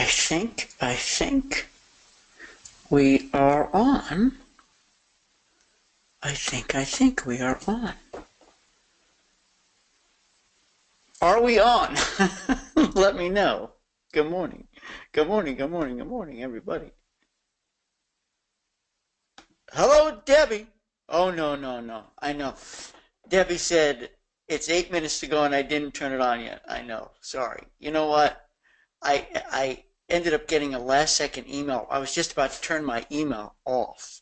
I think we are on. I think we are on. Are we on? Let me know. Good morning. Good morning, good morning, good morning, everybody. Hello, Debbie. Oh, no, no, no. I know. Debbie said it's 8 minutes to go and I didn't turn it on yet. I know. Sorry. You know what? I ended up getting a last second email. I was just about to turn my email off.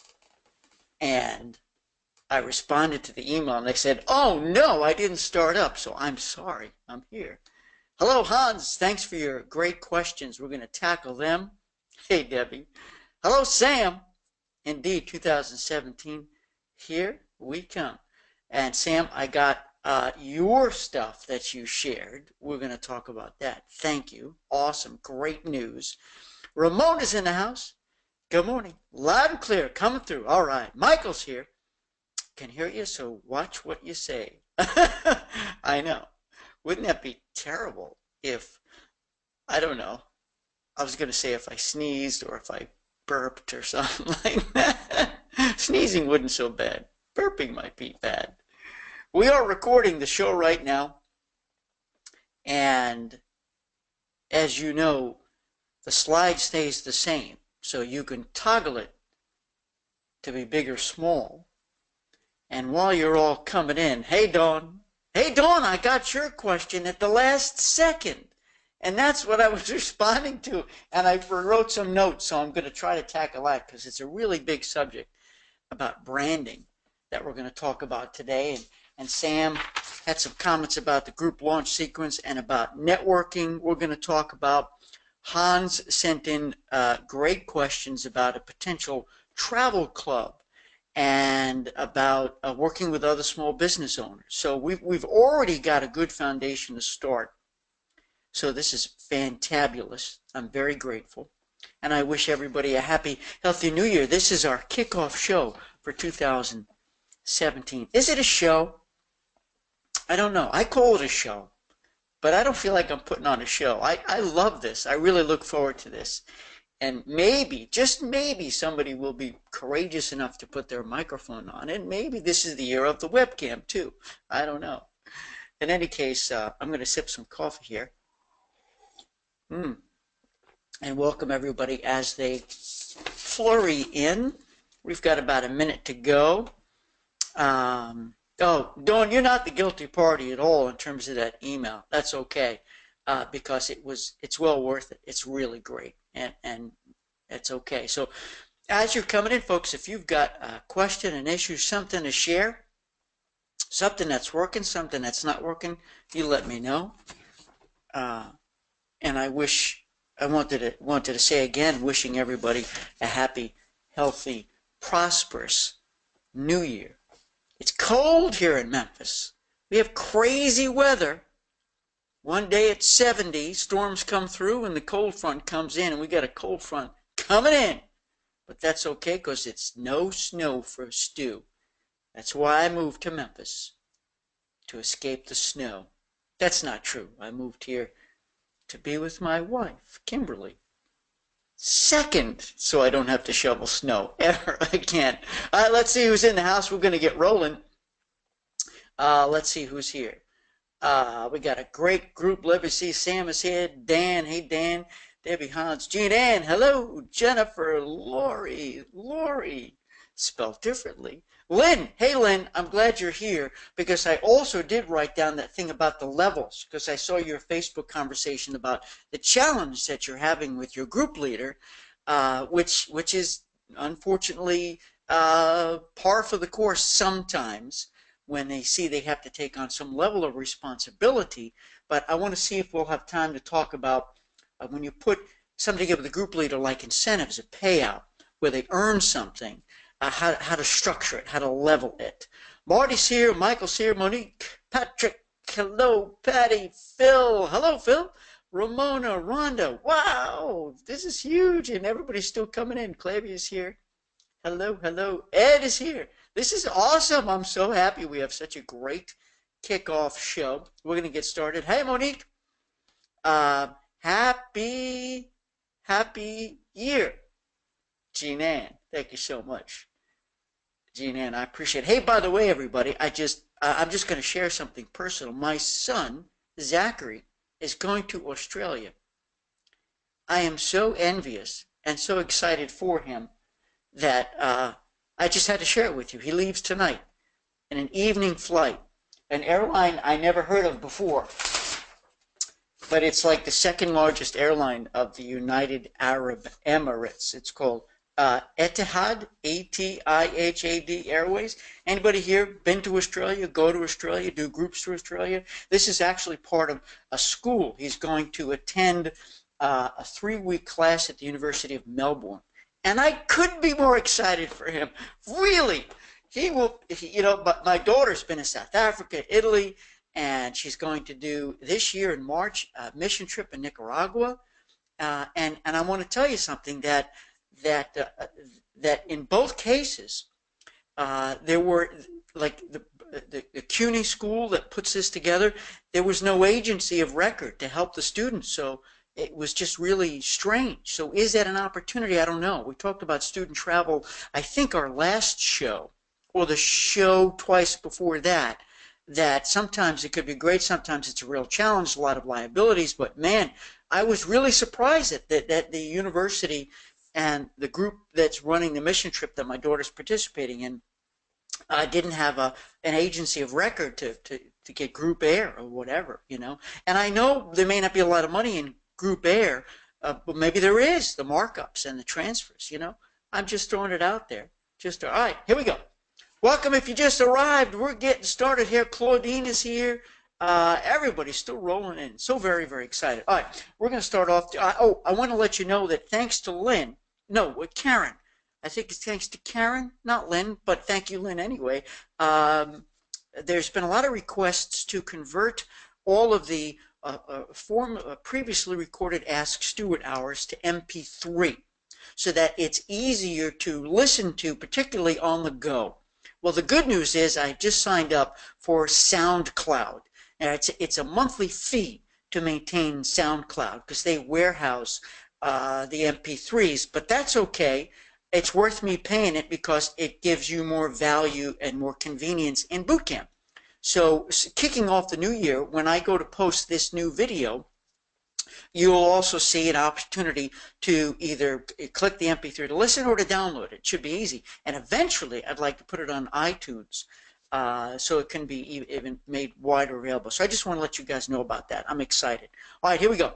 And I responded to the email and they said, oh no, I didn't start up. So I'm sorry. I'm here. Hello, Hans. Thanks for your great questions. We're going to tackle them. Hey, Debbie. Hello, Sam. Indeed, 2017. Here we come. And Sam, I got your stuff that you shared. We're going to talk about that. Thank you. Awesome. Great news. Ramon is in the house. Good morning. Loud and clear. Coming through. All right. Michael's here. Can hear you, so watch what you say. I know. Wouldn't that be terrible if, I don't know, I was going to say if I sneezed or if I burped or something like that. Sneezing wouldn't so bad. Burping might be bad. We are recording the show right now, and as you know, the slide stays the same, so you can toggle it to be big or small. And while you're all coming in, hey Dawn, I got your question at the last second. And that's what I was responding to. And I wrote some notes, so I'm going to try to tackle that because it's a really big subject about branding that we're going to talk about today. And Sam had some comments about the group launch sequence and about networking we're going to talk about. Hans sent in great questions about a potential travel club and about working with other small business owners. So we've already got a good foundation to start. So this is fantabulous. I'm very grateful. And I wish everybody a happy, healthy new year. This is our kickoff show for 2017. Is it a show? I don't know. I call it a show, but I don't feel like I'm putting on a show. I love this. I really look forward to this. And maybe, just maybe, somebody will be courageous enough to put their microphone on. And maybe this is the year of the webcam, too. I don't know. In any case, I'm going to sip some coffee here. And welcome everybody as they flurry in. We've got about a minute to go. Oh, Dawn, you're not the guilty party at all in terms of that email. That's okay, because it's well worth it. It's really great, and it's okay. So as you're coming in, folks, if you've got a question, an issue, something to share, something that's working, something that's not working, you let me know. And I wanted to say again, wishing everybody a happy, healthy, prosperous New Year. It's cold here in Memphis. We have crazy weather. One day it's 70, storms come through, and the cold front comes in, and we got a cold front coming in. But that's okay, because it's no snow for Stu. That's why I moved to Memphis, to escape the snow. That's not true. I moved here to be with my wife, Kimberly. Second, so I don't have to shovel snow ever again. All right, let's see who's in the house. We're going to get rolling. Let's see who's here. We got a great group. Let me see. Sam is here. Dan. Hey, Dan. Debbie, Hans, Jean Ann. Hello. Jennifer. Lori. Spelled differently. Lynn. Hey, Lynn. I'm glad you're here because I also did write down that thing about the levels because I saw your Facebook conversation about the challenge that you're having with your group leader, which is unfortunately par for the course sometimes when they see they have to take on some level of responsibility. But I want to see if we'll have time to talk about when you put something together with a group leader like incentives, a payout, where they earn something, how to structure it, how to level it. Marty's here, Michael's here, Monique, Patrick, hello, Patty, Phil, hello, Phil, Ramona, Rhonda, wow, this is huge, and everybody's still coming in. Clavia's here, hello, Ed is here. This is awesome. I'm so happy we have such a great kickoff show. We're going to get started. Hey, Monique. Happy happy year. Jean Ann, thank you so much. Jean Ann, I appreciate it. Hey, by the way, everybody, I'm just going to share something personal. My son, Zachary, is going to Australia. I am so envious and so excited for him that I just had to share it with you. He leaves tonight in an evening flight, an airline I never heard of before, but it's like the second largest airline of the United Arab Emirates. It's called Etihad, Etihad Airways. Anybody here been to Australia, go to Australia, do groups to Australia? This is actually part of a school. He's going to attend a 3-week class at the University of Melbourne. And I couldn't be more excited for him. Really. But my daughter's been in South Africa, Italy, and she's going to do this year in March a mission trip in Nicaragua. And I want to tell you something that in both cases, there were like the CUNY school that puts this together. There was no agency of record to help the students, so it was just really strange. So is that an opportunity? I don't know. We talked about student travel, I think our last show, or the show twice before that, that sometimes it could be great, sometimes it's a real challenge, a lot of liabilities, but man, I was really surprised that the university and the group that's running the mission trip that my daughter's participating in didn't have an agency of record to get group air or whatever, And I know there may not be a lot of money in group air, but maybe there is, the markups and the transfers, I'm just throwing it out there. All right, here we go. Welcome if you just arrived. We're getting started here. Claudine is here. Everybody's still rolling in. So very, very excited. All right, we're going to start off. I want to let you know that thanks to Lynn, Karen. I think it's thanks to Karen, not Lynn, but thank you, Lynn, anyway. There's been a lot of requests to convert all of the previously recorded Ask Stuart Hours to MP3 so that it's easier to listen to, particularly on the go. Well, the good news is I just signed up for SoundCloud. And it's a monthly fee to maintain SoundCloud because they warehouse the MP3s, but that's okay. It's worth me paying it because it gives you more value and more convenience in boot camp. So kicking off the new year, when I go to post this new video, you'll also see an opportunity to either click the MP3 to listen or to download it. It should be easy. And eventually, I'd like to put it on iTunes so it can be even made wider available. So I just want to let you guys know about that. I'm excited. All right, here we go.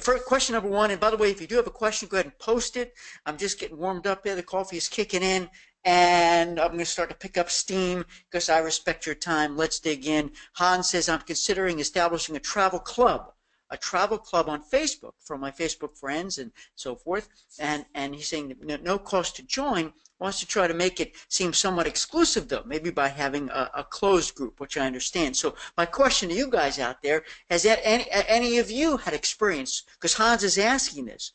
For question number 1, and by the way, if you do have a question, go ahead and post it. I'm just getting warmed up there. The coffee is kicking in. And I'm going to start to pick up steam because I respect your time. Let's dig in. Hans says, I'm considering establishing a travel club on Facebook for my Facebook friends and so forth. And he's saying no cost to join, wants to try to make it seem somewhat exclusive, though, maybe by having a closed group, which I understand. So my question to you guys out there, has that any of you had experience, because Hans is asking this,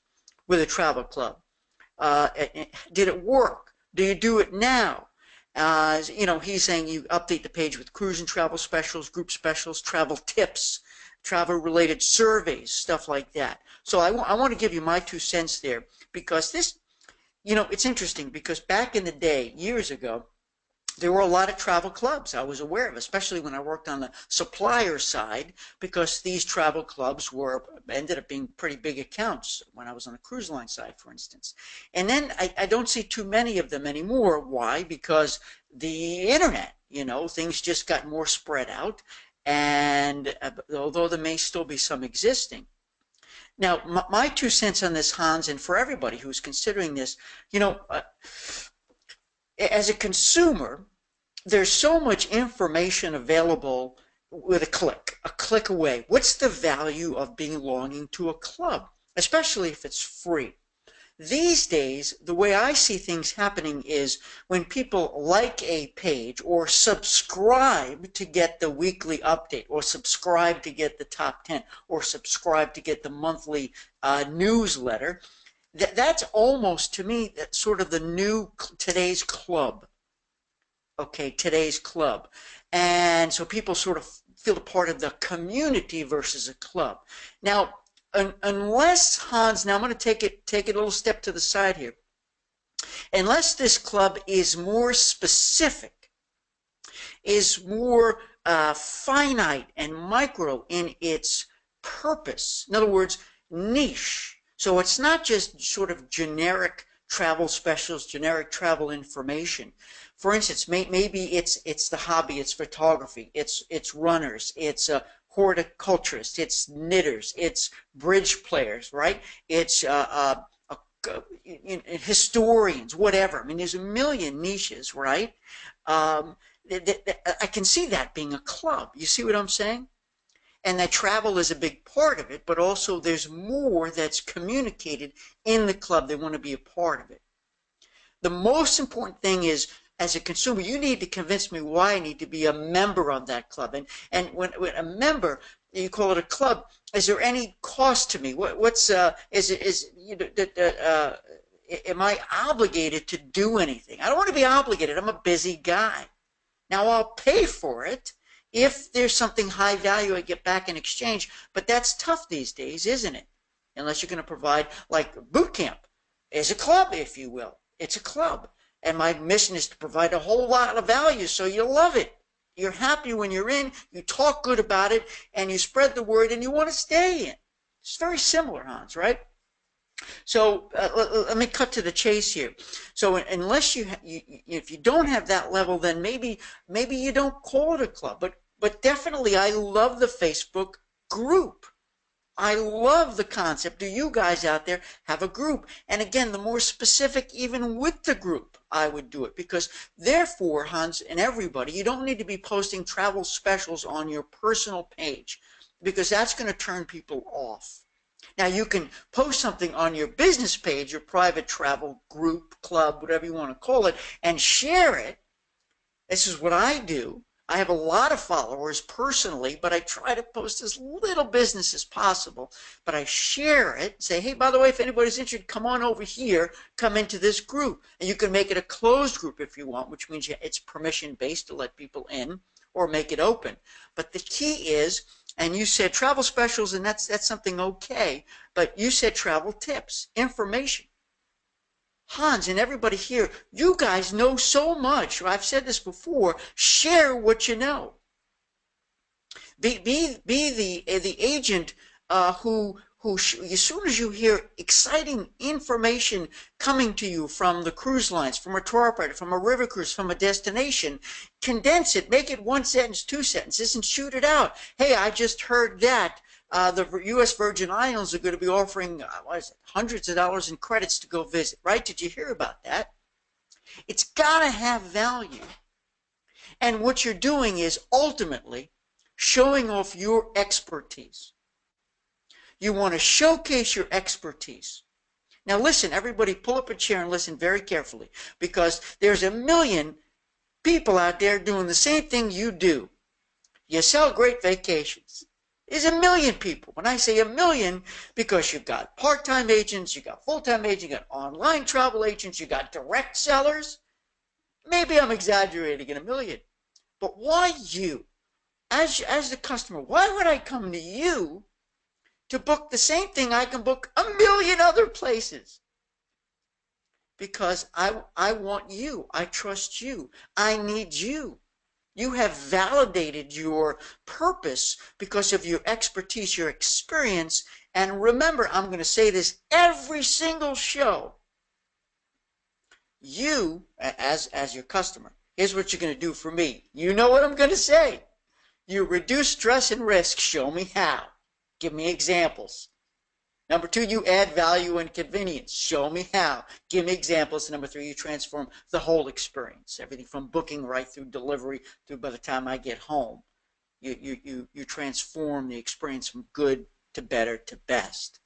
with a travel club? Did it work? Do you do it now? He's saying you update the page with cruise and travel specials, group specials, travel tips, travel-related surveys, stuff like that. So I want to give you my 2 cents there because this, it's interesting because back in the day, years ago, there were a lot of travel clubs I was aware of, especially when I worked on the supplier side, because these travel clubs ended up being pretty big accounts when I was on the cruise line side, for instance. And then I don't see too many of them anymore. Why? Because the internet, things just got more spread out. And although there may still be some existing. Now, my 2 cents on this, Hans, and for everybody who's considering this, as a consumer, there's so much information available with a click away. What's the value of belonging to a club, especially if it's free? These days, the way I see things happening is when people like a page or subscribe to get the weekly update or subscribe to get the top 10 or subscribe to get the monthly newsletter, that's almost, to me, sort of the new today's club. Okay, today's club. And so people sort of feel a part of the community versus a club. Now, unless, Hans, now I'm going to take it a little step to the side here. Unless this club is more specific, is more finite and micro in its purpose. In other words, niche. So it's not just sort of generic travel specials, generic travel information. For instance, maybe it's the hobby, it's photography, it's runners, it's horticulturists, it's knitters, it's bridge players, right? It's historians, whatever. I mean, there's a million niches, right? I can see that being a club. You see what I'm saying? And that travel is a big part of it, but also there's more that's communicated in the club. They want to be a part of it. The most important thing is, as a consumer, you need to convince me why I need to be a member of that club. And when a member, you call it a club, is there any cost to me? Am I obligated to do anything? I don't want to be obligated. I'm a busy guy. Now I'll pay for it if there's something high value I get back in exchange, but that's tough these days, isn't it? Unless you're going to provide, like boot camp is a club, if you will. It's a club. And my mission is to provide a whole lot of value so you love it. You're happy when you're in, you talk good about it, and you spread the word, and you want to stay in. It's very similar, Hans, right? So let me cut to the chase here. So unless if you don't have that level, then maybe you don't call it a club. But definitely, I love the Facebook group. I love the concept. Do you guys out there have a group? And again, the more specific, even with the group, I would do it. Because therefore, Hans and everybody, you don't need to be posting travel specials on your personal page, because that's going to turn people off. Now, you can post something on your business page, your private travel group, club, whatever you want to call it, and share it. This is what I do. I have a lot of followers personally, but I try to post as little business as possible. But I share it, say, hey, by the way, if anybody's interested, come on over here, come into this group. And you can make it a closed group if you want, which means it's permission-based to let people in, or make it open. But the key is, and you said travel specials, and that's something okay, but you said travel tips, information. Hans and everybody here, you guys know so much. I've said this before. Share what you know. Be the agent who as soon as you hear exciting information coming to you from the cruise lines, from a tour operator, from a river cruise, from a destination, condense it, make it one sentence, two sentences, and shoot it out. Hey, I just heard that the U.S. Virgin Islands are going to be offering hundreds of dollars in credits to go visit, right? Did you hear about that? It's got to have value. And what you're doing is ultimately showing off your expertise. You want to showcase your expertise. Now listen, everybody, pull up a chair and listen very carefully, because there's a million people out there doing the same thing you do. You sell great vacations. There's a million people. When I say a million, because you've got part-time agents, you've got full-time agents, you've got online travel agents, you've got direct sellers. Maybe I'm exaggerating in a million. But why you? As the customer, why would I come to you to book the same thing I can book a million other places? Because I want you. I trust you. I need you. You have validated your purpose because of your expertise, your experience. And remember, I'm going to say this every single show. You, as your customer, here's what you're going to do for me. You know what I'm going to say. You reduce stress and risk. Show me how. Give me examples. Number two, you add value and convenience. Show me how. Give me examples. Number three, you transform the whole experience. Everything from booking right through delivery through by the time I get home. You transform the experience from good to better to best.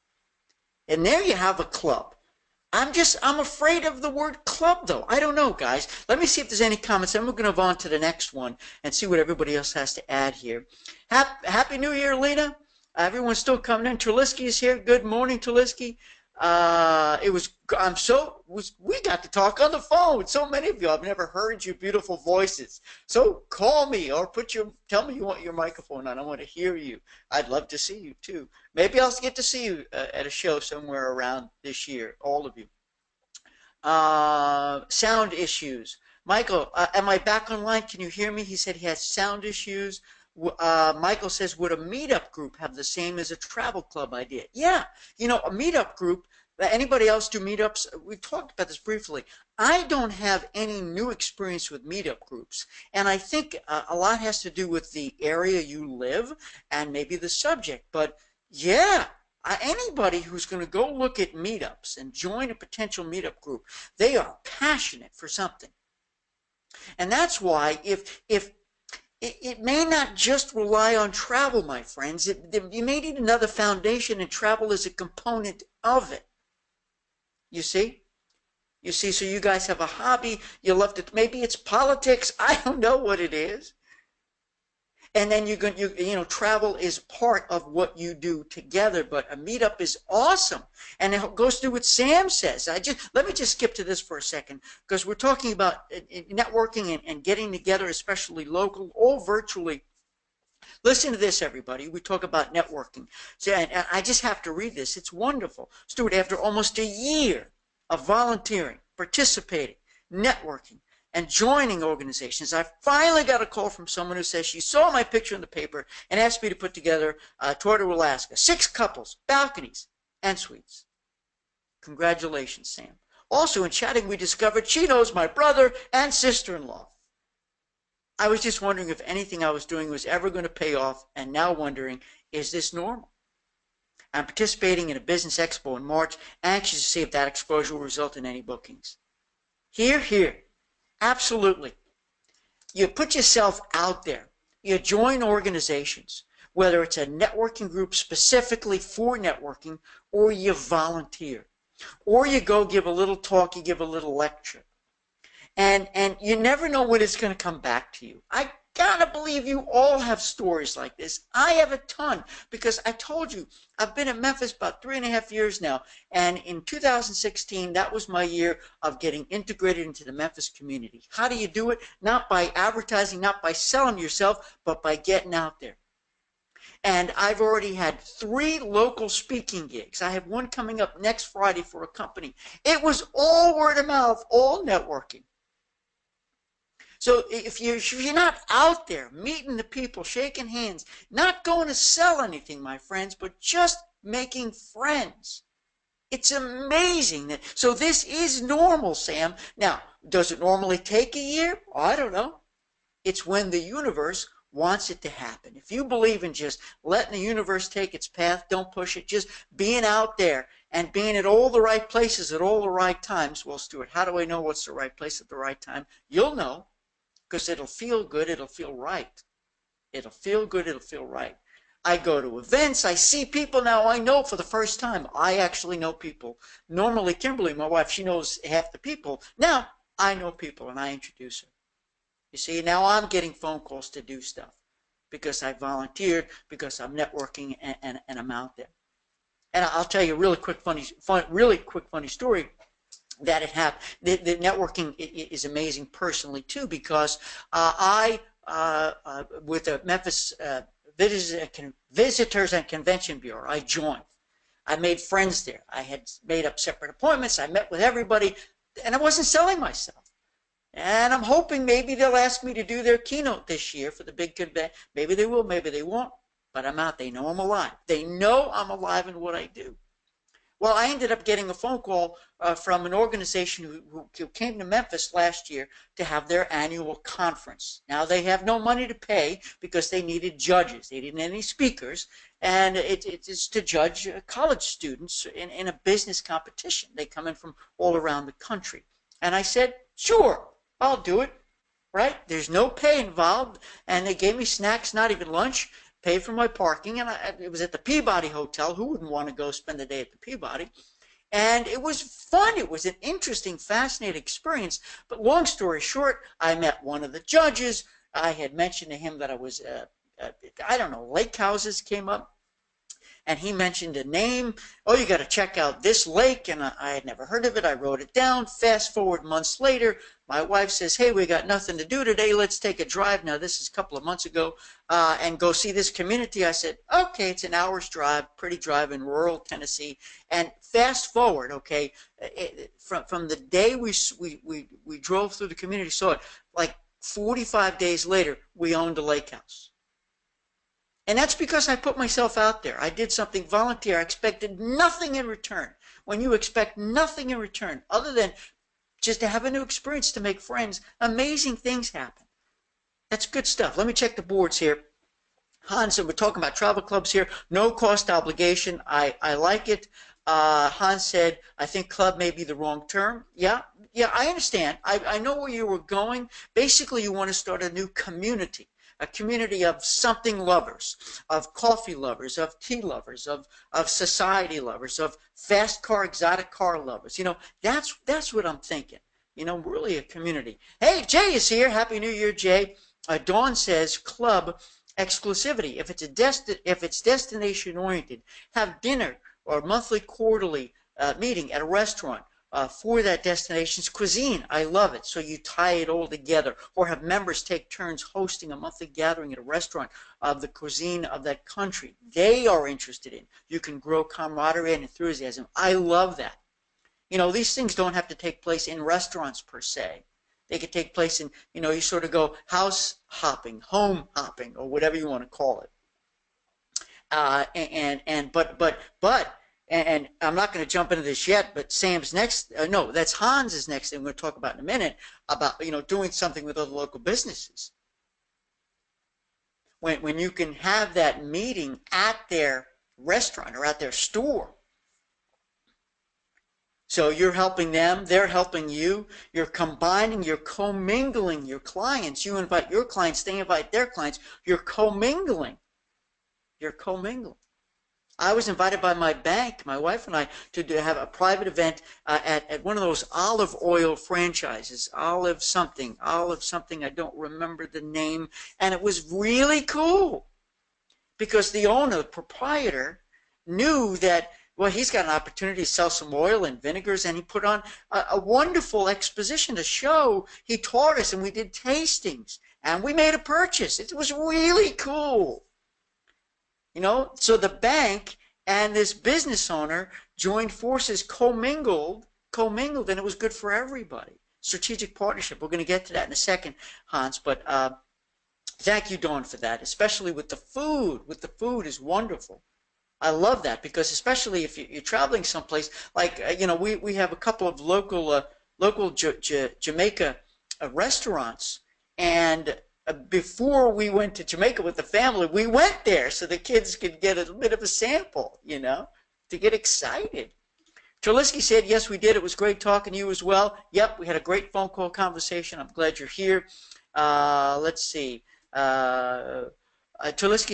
And there you have a club. I'm afraid of the word club, though. I don't know, guys. Let me see if there's any comments. I'm going to move on to the next one and see what everybody else has to add here. Happy New Year, Lena. Everyone's still coming in. Terlisky is here. Good morning, Terlisky. We got to talk on the phone with so many of you. I've never heard your beautiful voices. So call me or tell me you want your microphone on. I want to hear you. I'd love to see you too. Maybe I'll get to see you at a show somewhere around this year, all of you. Sound issues. Michael, am I back online? Can you hear me? He said he has sound issues. Michael says, would a meetup group have the same as a travel club idea? Yeah, a meetup group. Anybody else do meetups? We talked about this briefly. I don't have any new experience with meetup groups, and I think a lot has to do with the area you live and maybe the subject. But yeah, anybody who's going to go look at meetups and join a potential meetup group, they are passionate for something. And that's why if it may not just rely on travel, my friends. You may need another foundation, and travel is a component of it. You see? So you guys have a hobby. You love to, maybe it's politics. I don't know what it is. And then travel is part of what you do together. But a meetup is awesome, and it goes through what Sam says. Let me just skip to this for a second, because we're talking about networking and getting together, especially local or virtually. Listen to this, everybody. We talk about networking. So, and I just have to read this. It's wonderful. Stuart, after almost a year of volunteering, participating, networking, and joining organizations, I finally got a call from someone who says she saw my picture in the paper and asked me to put together a tour to Alaska. 6 couples, balconies, and suites. Congratulations, Sam. Also, in chatting, we discovered she knows my brother and sister-in-law. I was just wondering if anything I was doing was ever going to pay off, and now wondering, is this normal? I'm participating in a business expo in March, anxious to see if that exposure will result in any bookings. Here. Absolutely. You put yourself out there. You join organizations, whether it's a networking group specifically for networking, or you volunteer, or you go give a little talk, you give a little lecture. And you never know when it's going to come back to you. I gotta believe you all have stories like this. I have a ton, because I told you, I've been in Memphis about 3.5 years now, and in 2016, that was my year of getting integrated into the Memphis community. How do you do it? Not by advertising, not by selling yourself, but by getting out there. And I've already had 3 local speaking gigs. I have one coming up next Friday for a company. It was all word of mouth, all networking. So if you're not out there meeting the people, shaking hands, not going to sell anything, my friends, but just making friends, it's amazing. So this is normal, Sam. Now, does it normally take a year? I don't know. It's when the universe wants it to happen. If you believe in just letting the universe take its path, don't push it, just being out there and being at all the right places at all the right times. Well, Stuart, how do I know what's the right place at the right time? You'll know. Because it'll feel good, it'll feel right. It'll feel good, it'll feel right. I go to events, I see people now I know for the first time. I actually know people. Normally, Kimberly, my wife, she knows half the people. Now, I know people and I introduce her. You see, now I'm getting phone calls to do stuff because I volunteered, because I'm networking, and I'm out there. And I'll tell you a really quick funny story. That it happened. The networking is amazing personally too, because with the Memphis Visitors and Convention Bureau, I joined. I made friends there. I had made up separate appointments. I met with everybody, and I wasn't selling myself. And I'm hoping maybe they'll ask me to do their keynote this year for the big convention. Maybe they will, maybe they won't. But I'm out. They know I'm alive. They know I'm alive in what I do. Well, I ended up getting a phone call from an organization who came to Memphis last year to have their annual conference. Now, they have no money to pay because they needed judges. They didn't have any speakers. And it's to judge college students in a business competition. They come in from all around the country. And I said, sure, I'll do it. Right? There's no pay involved. And they gave me snacks, not even lunch. Paid for my parking, and it was at the Peabody Hotel. Who wouldn't want to go spend the day at the Peabody? And it was fun. It was an interesting, fascinating experience. But long story short, I met one of the judges. I had mentioned to him that I was, I don't know, lake houses came up. and he mentioned a name. Oh, you got to check out this lake, and I had never heard of it. I wrote it down. Fast forward months later, my wife says, hey, we got nothing to do today. Let's take a drive. Now, this is a couple of months ago, and go see this community. I said, okay, it's an hour's drive, pretty drive in rural Tennessee. And fast forward, okay, from the day we drove through the community, saw it, like 45 days later, we owned a lake house. And that's because I put myself out there. I did something volunteer. I expected nothing in return. When you expect nothing in return, other than just to have a new experience, to make friends, amazing things happen. That's good stuff. Let me check the boards here. Hans, we're talking about travel clubs here. No cost obligation. I like it. Hans said, I think club may be the wrong term. Yeah, I understand. I know where you were going. Basically, you want to start a new community. A community of something lovers, of coffee lovers, of tea lovers, of society lovers, of fast car, exotic car lovers. You know, that's what I'm thinking. You know, really a community. Hey, Jay is here. Happy New Year, Jay. Dawn says club exclusivity. If it's destination oriented, have dinner or monthly, quarterly meeting at a restaurant. For that destination's cuisine. I love it. So you tie it all together, or have members take turns hosting a monthly gathering at a restaurant of the cuisine of that country they are interested in. You can grow camaraderie and enthusiasm. I love that. You know, these things don't have to take place in restaurants per se. They could take place in, you know, you sort of go house hopping, home hopping, or whatever you want to call it. And I'm not going to jump into this yet, but Sam's next, no, that's Hans's next thing we're going to talk about in a minute, about, you know, doing something with other local businesses. When you can have that meeting at their restaurant or at their store. So you're helping them, they're helping you, you're combining, you're commingling your clients. You invite your clients, they invite their clients, you're commingling. You're commingling. I was invited by my bank, my wife and I, to have a private event at one of those olive oil franchises, olive something, I don't remember the name, and it was really cool because the owner, the proprietor, knew that, well, he's got an opportunity to sell some oil and vinegars, and he put on a wonderful exposition to show. He taught us, and we did tastings, and we made a purchase. It was really cool. You know, so the bank and this business owner joined forces, commingled, and it was good for everybody. Strategic partnership. We're going to get to that in a second, Hans, but thank you, Dawn, for that, especially with the food. With the food is wonderful. I love that because especially if you're traveling someplace, like, you know, we have a couple of local Jamaica restaurants, and before we went to Jamaica with the family, we went there so the kids could get a bit of a sample, you know, to get excited. Terlisky said, yes, we did. It was great talking to you as well. Yep, we had a great phone call conversation. I'm glad you're here. Let's see. Terlisky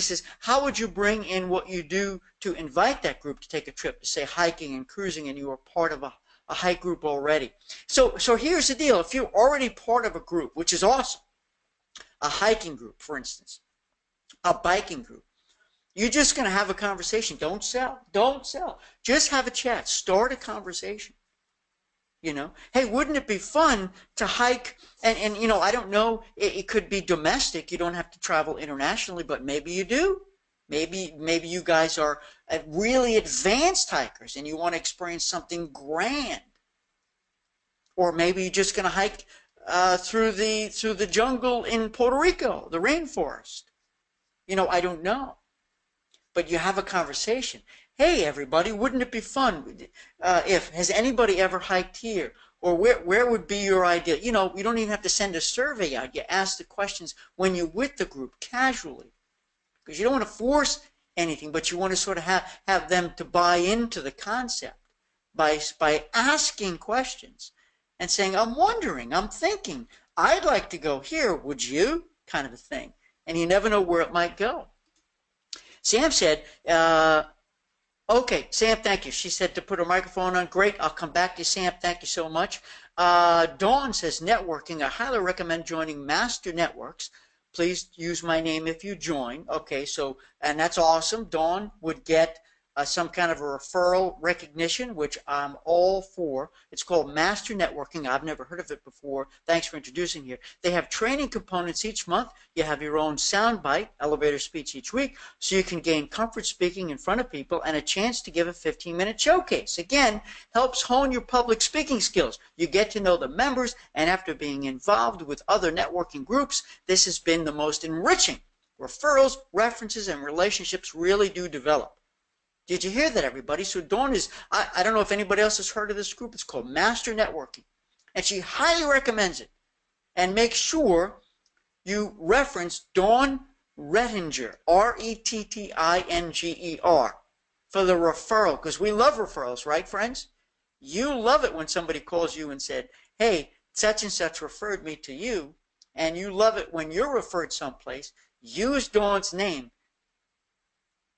says, how would you bring in what you do to invite that group to take a trip, to say hiking and cruising, and you are part of a hike group already? So here's the deal. If you're already part of a group, which is awesome, a hiking group, for instance, a biking group, you're just going to have a conversation. Don't sell. Don't sell. Just have a chat. Start a conversation. You know, hey, wouldn't it be fun to hike? And you know, I don't know, it could be domestic. You don't have to travel internationally, but maybe you do. Maybe you guys are really advanced hikers and you want to experience something grand. Or maybe you're just going to hike through the jungle in Puerto Rico, the rainforest. You know, I don't know. But you have a conversation. Hey, everybody, wouldn't it be fun has anybody ever hiked here? Or where would be your idea? You know, you don't even have to send a survey out. You ask the questions when you're with the group casually. Because you don't want to force anything, but you want to sort of have them to buy into the concept by asking questions and saying, I'm wondering, I'm thinking, I'd like to go here, would you? Kind of a thing. And you never know where it might go. Sam said, okay, Sam, thank you. She said to put her microphone on. Great. I'll come back to you, Sam. Thank you so much. Dawn says, networking. I highly recommend joining Master Networks. Please use my name if you join. Okay, so, and that's awesome. Dawn would get some kind of a referral recognition, which I'm all for. It's called Master Networking. I've never heard of it before. Thanks for introducing here. They have training components each month. You have your own soundbite, elevator speech each week, so you can gain comfort speaking in front of people and a chance to give a 15-minute showcase. Again, helps hone your public speaking skills. You get to know the members, and after being involved with other networking groups, this has been the most enriching. Referrals, references, and relationships really do develop. Did you hear that, everybody? So Dawn is, I don't know if anybody else has heard of this group. It's called Master Networking. And she highly recommends it. And make sure you reference Dawn Rettinger, Rettinger, for the referral. Because we love referrals, right, friends? You love it when somebody calls you and said, hey, such and such referred me to you. And you love it when you're referred someplace. Use Dawn's name.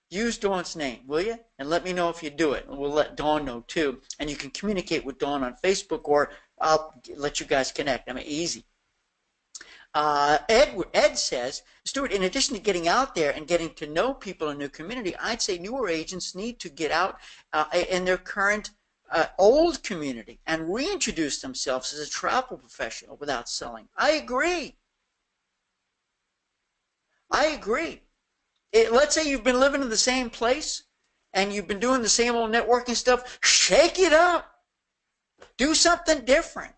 Use Dawn's name, will you? And let me know if you do it. And we'll let Dawn know, too. And you can communicate with Dawn on Facebook, or I'll let you guys connect. I mean, easy. Ed says, Stuart, in addition to getting out there and getting to know people in your community, I'd say newer agents need to get out in their current old community and reintroduce themselves as a travel professional without selling. I agree. I agree. Let's say you've been living in the same place and you've been doing the same old networking stuff. Shake it up. Do something different.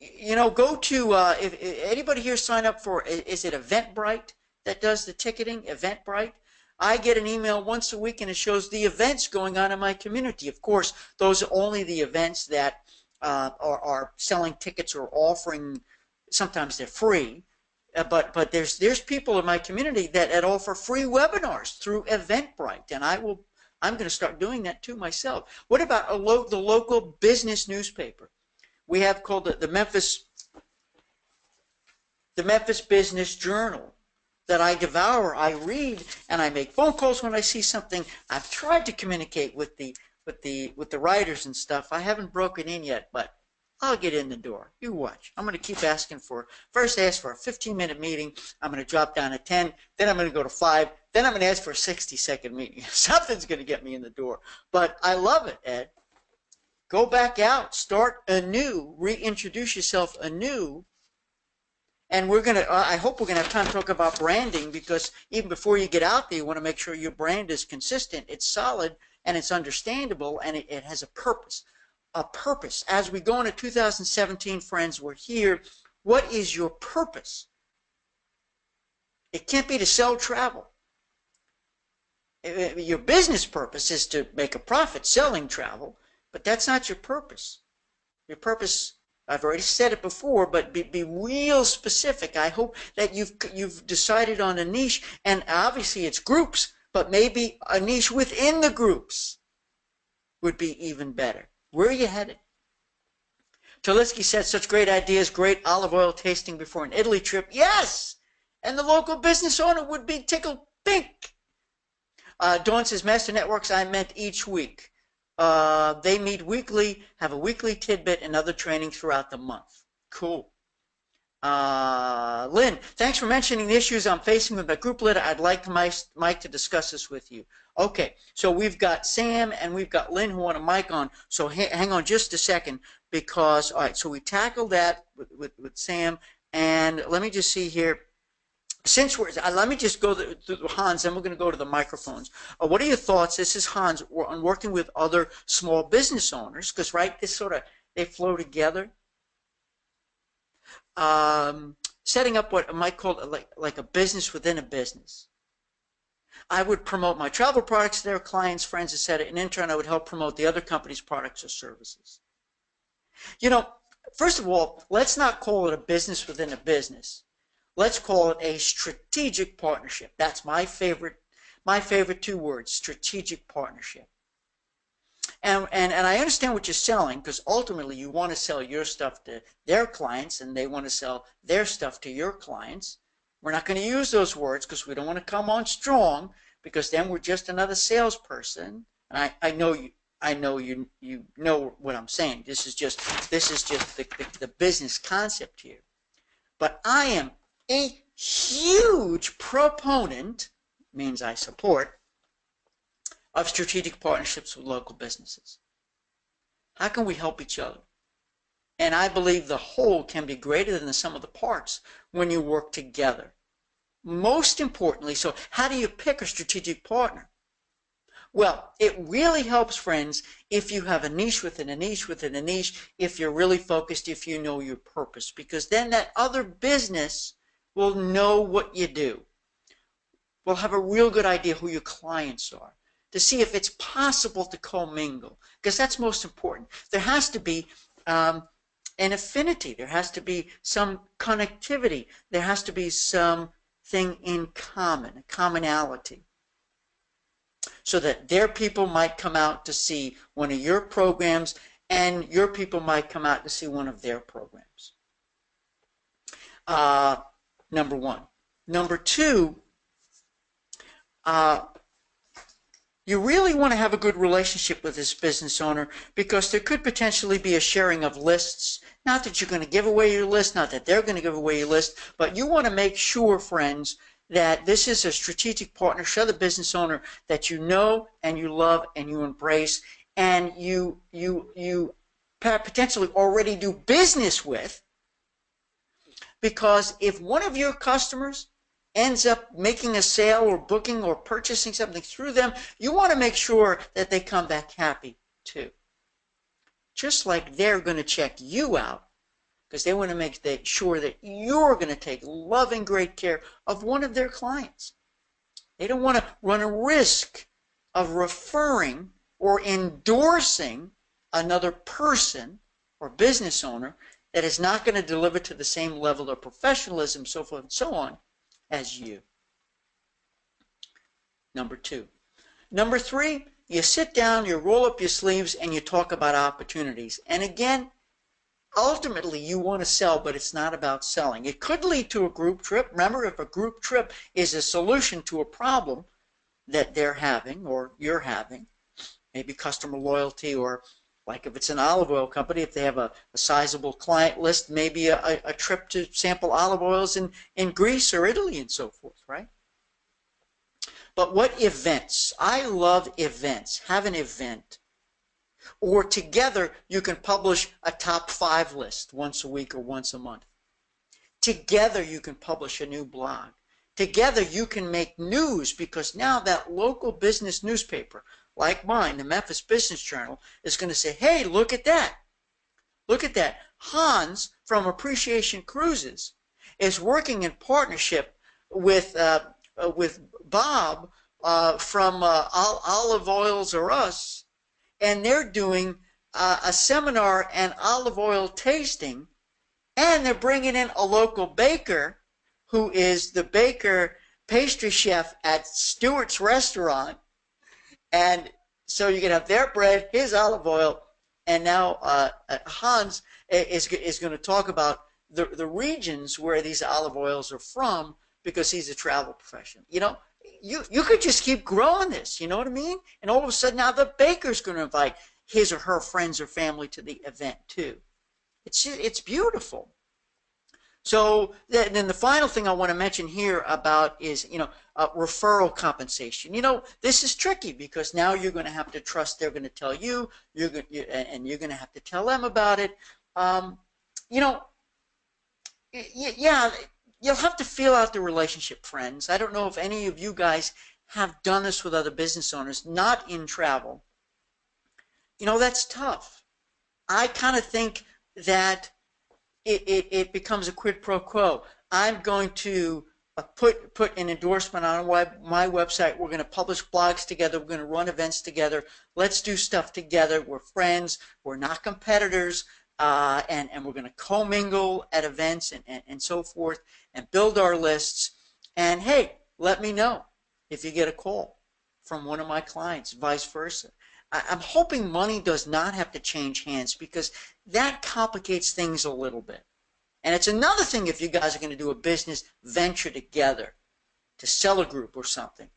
You know, go to, if anybody here sign up for, is it Eventbrite that does the ticketing? Eventbrite? I get an email once a week and it shows the events going on in my community. Of course, those are only the events that are selling tickets or offering, sometimes they're free. But there's people in my community that offer free webinars through Eventbrite, and I'm going to start doing that too myself. What about the local business newspaper? We have called the Memphis Business Journal that I devour. I read and I make phone calls when I see something. I've tried to communicate with the writers and stuff. I haven't broken in yet, but I'll get in the door. You watch. I'm going to keep asking for, first ask for a 15-minute meeting. I'm going to drop down to 10. Then I'm going to go to 5. Then I'm going to ask for a 60-second meeting. Something's going to get me in the door. But I love it, Ed. Go back out. Start anew. Reintroduce yourself anew. And we're going to, I hope we're going to have time to talk about branding, because even before you get out there, you want to make sure your brand is consistent, it's solid, and it's understandable, and it has a purpose. A purpose. As we go into 2017, friends, we're here. What is your purpose? It can't be to sell travel. Your business purpose is to make a profit selling travel, but that's not your purpose. Your purpose, I've already said it before, but be real specific. I hope that you've decided on a niche, and obviously it's groups, but maybe a niche within the groups would be even better. Where are you headed? Tolitsky said, such great ideas, great olive oil tasting before an Italy trip. Yes! And the local business owner would be tickled pink. Dawn says, Master Networks, I meant each week. They meet weekly, have a weekly tidbit and other training throughout the month. Cool. Lynn, thanks for mentioning the issues I'm facing with my group leader. I'd like Mike to discuss this with you. Okay, so we've got Sam and we've got Lynn who want a mic on. So hang on just a second, because, all right, so we tackled that with Sam. And let me just see here. Since we're, let me just go to Hans, and we're going to go to the microphones. What are your thoughts? This is Hans on working with other small business owners, because, right, this sort of, they flow together. Setting up what I might call like a business within a business. I would promote my travel products to their clients, friends, etc. And in turn, I would help promote the other company's products or services. You know, first of all, let's not call it a business within a business. Let's call it a strategic partnership. That's my favorite 2 words, strategic partnership. And I understand what you're selling, because ultimately you want to sell your stuff to their clients and they want to sell their stuff to your clients. We're not going to use those words because we don't want to come on strong, because then we're just another salesperson. And I know you know what I'm saying. This is just the business concept here. But I am a huge proponent, means I support, of strategic partnerships with local businesses? How can we help each other? And I believe the whole can be greater than the sum of the parts when you work together. Most importantly, so how do you pick a strategic partner? Well, it really helps, friends, if you have a niche within a niche within a niche, if you're really focused, if you know your purpose, because then that other business will know what you do. Will have a real good idea who your clients are, to see if it's possible to commingle, because that's most important. There has to be an affinity. There has to be some connectivity. There has to be something in common, a commonality, so that their people might come out to see one of your programs and your people might come out to see one of their programs. Number one. Number two, you really want to have a good relationship with this business owner, because there could potentially be a sharing of lists. Not that you're going to give away your list, not that they're going to give away your list, but you want to make sure, friends, that this is a strategic partner, show the business owner that you know and you love and you embrace and you potentially already do business with. Because if one of your customers ends up making a sale or booking or purchasing something through them, you want to make sure that they come back happy too. Just like they're going to check you out, because they want to make sure that you're going to take loving great care of one of their clients. They don't want to run a risk of referring or endorsing another person or business owner that is not going to deliver to the same level of professionalism, so forth and so on, as you. Number two. Number three, you sit down, you roll up your sleeves, and you talk about opportunities. And again, ultimately, you want to sell, but it's not about selling. It could lead to a group trip. Remember, if a group trip is a solution to a problem that they're having or you're having, maybe customer loyalty, or like if it's an olive oil company, if they have a sizable client list, maybe a trip to sample olive oils in Greece or Italy and so forth, right? But what events? I love events. Have an event. Or together, you can publish a top 5 list once a week or once a month. Together, you can publish a new blog. Together, you can make news, because now that local business newspaper, like mine, the Memphis Business Journal, is going to say, hey, look at that. Look at that. Hans from Appreciation Cruises is working in partnership with Bob from Olive Oils or Us, and they're doing a seminar and olive oil tasting, and they're bringing in a local baker who is the baker pastry chef at Stuart's restaurant. And so you can have their bread, his olive oil, and now Hans is going to talk about the regions where these olive oils are from, because he's a travel professional. You know, you could just keep growing this, you know what I mean? And all of a sudden now the baker's going to invite his or her friends or family to the event too. It's beautiful. So then the final thing I want to mention here about is, referral compensation. This is tricky, because now you're going to have to trust they're going to tell you, and you're going to have to tell them about it. Yeah, you'll have to feel out the relationship, friends. I don't know if any of you guys have done this with other business owners, not in travel. That's tough. I kind of think that it becomes a quid pro quo. I'm going to put an endorsement on my website. We're going to publish blogs together. We're going to run events together. Let's do stuff together. We're friends. We're not competitors. And we're going to commingle at events and so forth, and build our lists. And hey, let me know if you get a call from one of my clients, vice versa. I'm hoping money does not have to change hands, because that complicates things a little bit. And it's another thing if you guys are going to do a business venture together to sell a group or something.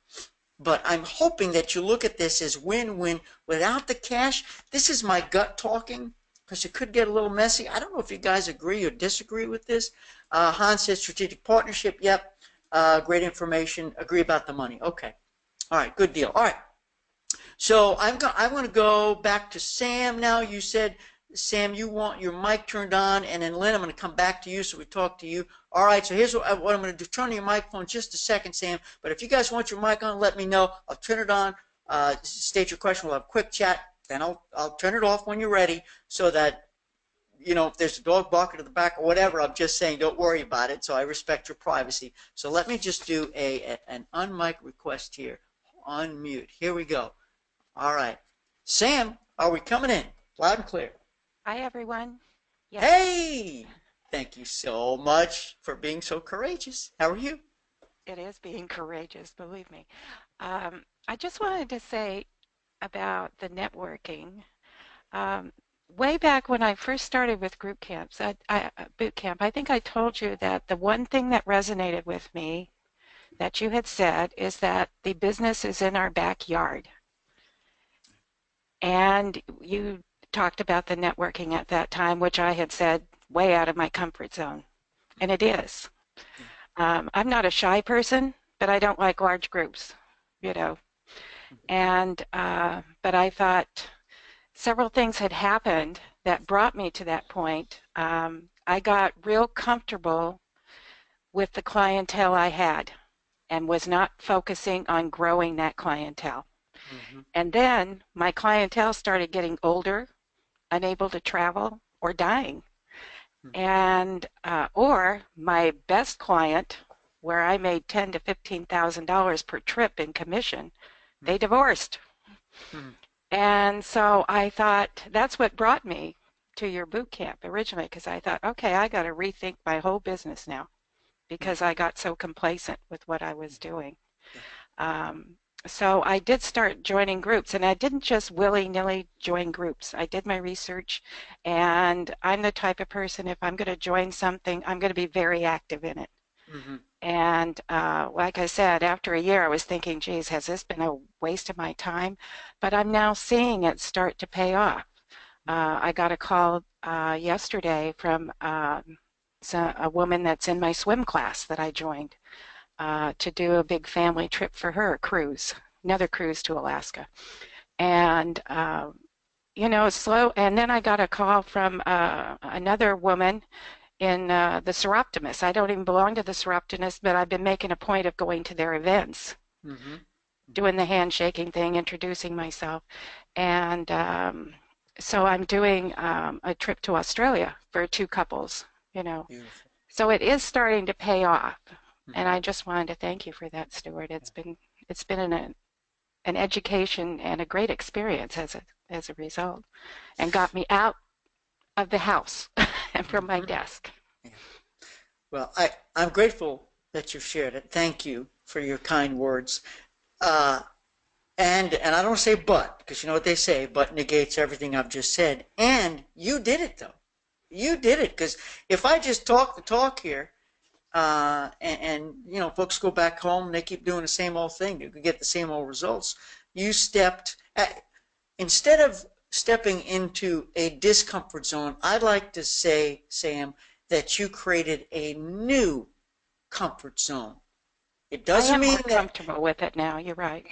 But I'm hoping that you look at this as win-win without the cash. This is my gut talking, because it could get a little messy. I don't know if you guys agree or disagree with this. Hans says strategic partnership. Yep. Great information. Agree about the money. Okay. All right. Good deal. All right. So I'm going to go back to Sam now. You said, Sam, you want your mic turned on, and then Lynn, I'm going to come back to you so we talk to you. All right, so here's what I'm going to do. Turn on your microphone just a second, Sam. But if you guys want your mic on, let me know. I'll turn it on. State your question. We'll have a quick chat. Then I'll turn it off when you're ready so that, if there's a dog barking at the back or whatever, I'm just saying don't worry about it. So I respect your privacy. So let me just do an unmic request here. Unmute. Here we go. All right. Sam, are we coming in? Loud and clear. Hi, everyone. Yes. Hey! Thank you so much for being so courageous. How are you? It is being courageous, believe me. I just wanted to say about the networking. Um, Way back when I first started with group camps, boot camp, I think I told you that the one thing that resonated with me that you had said is that the business is in our backyard. And you talked about the networking at that time, which I had said way out of my comfort zone. And it is. I'm not a shy person, but I don't like large groups, you know. And but I thought several things had happened that brought me to that point. I got real comfortable with the clientele I had and was not focusing on growing that clientele. Mm-hmm. And then my clientele started getting older, unable to travel, or dying. And or my best client, where I made $10,000 to $15,000 per trip in commission, they divorced. Mm-hmm. And so I thought that's what brought me to your boot camp originally, because I thought, okay, I got to rethink my whole business now because I got so complacent with what I was doing. So I did start joining groups, and I didn't just willy-nilly join groups. I did my research, and I'm the type of person, if I'm going to join something, I'm going to be very active in it. Mm-hmm. And like I said, after a year, I was thinking, geez, has this been a waste of my time? But I'm now seeing it start to pay off. I got a call yesterday from a woman that's in my swim class that I joined. To do a big family trip for her, a cruise, another cruise to Alaska. And, slow. And then I got a call from another woman in the Seroptimists. I don't even belong to the Seroptimists, but I've been making a point of going to their events, Mm-hmm. doing the handshaking thing, introducing myself. And so I'm doing a trip to Australia for two couples, Beautiful. So it is starting to pay off. And I just wanted to thank you for that, Stuart. It's been an education and a great experience as a result, and got me out of the house and from my desk. Yeah. Well, I'm grateful that you shared it. Thank you for your kind words. And I don't say but, because you know what they say, but negates everything I've just said. And you did it, though. You did it, because if I just talk the talk here, folks go back home, they keep doing the same old thing. You could get the same old results. You instead of stepping into a discomfort zone, I'd like to say, Sam, that you created a new comfort zone. It doesn't mean more that comfortable with it now. You're right.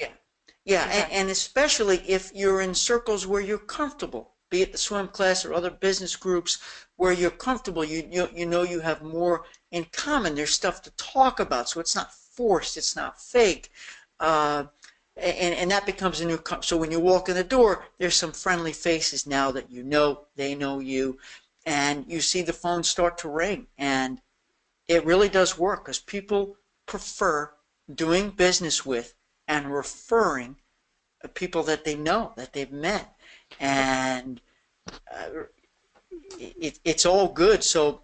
Yeah, and especially if you're in circles where you're comfortable, be it the swim class or other business groups where you're comfortable, you know you have more in common. There's stuff to talk about, so it's not forced, it's not fake, and that becomes a new. So when you walk in the door, there's some friendly faces now that you know, they know you, and you see the phone start to ring, and it really does work because people prefer doing business with and referring people that they know, that they've met, and it's all good. So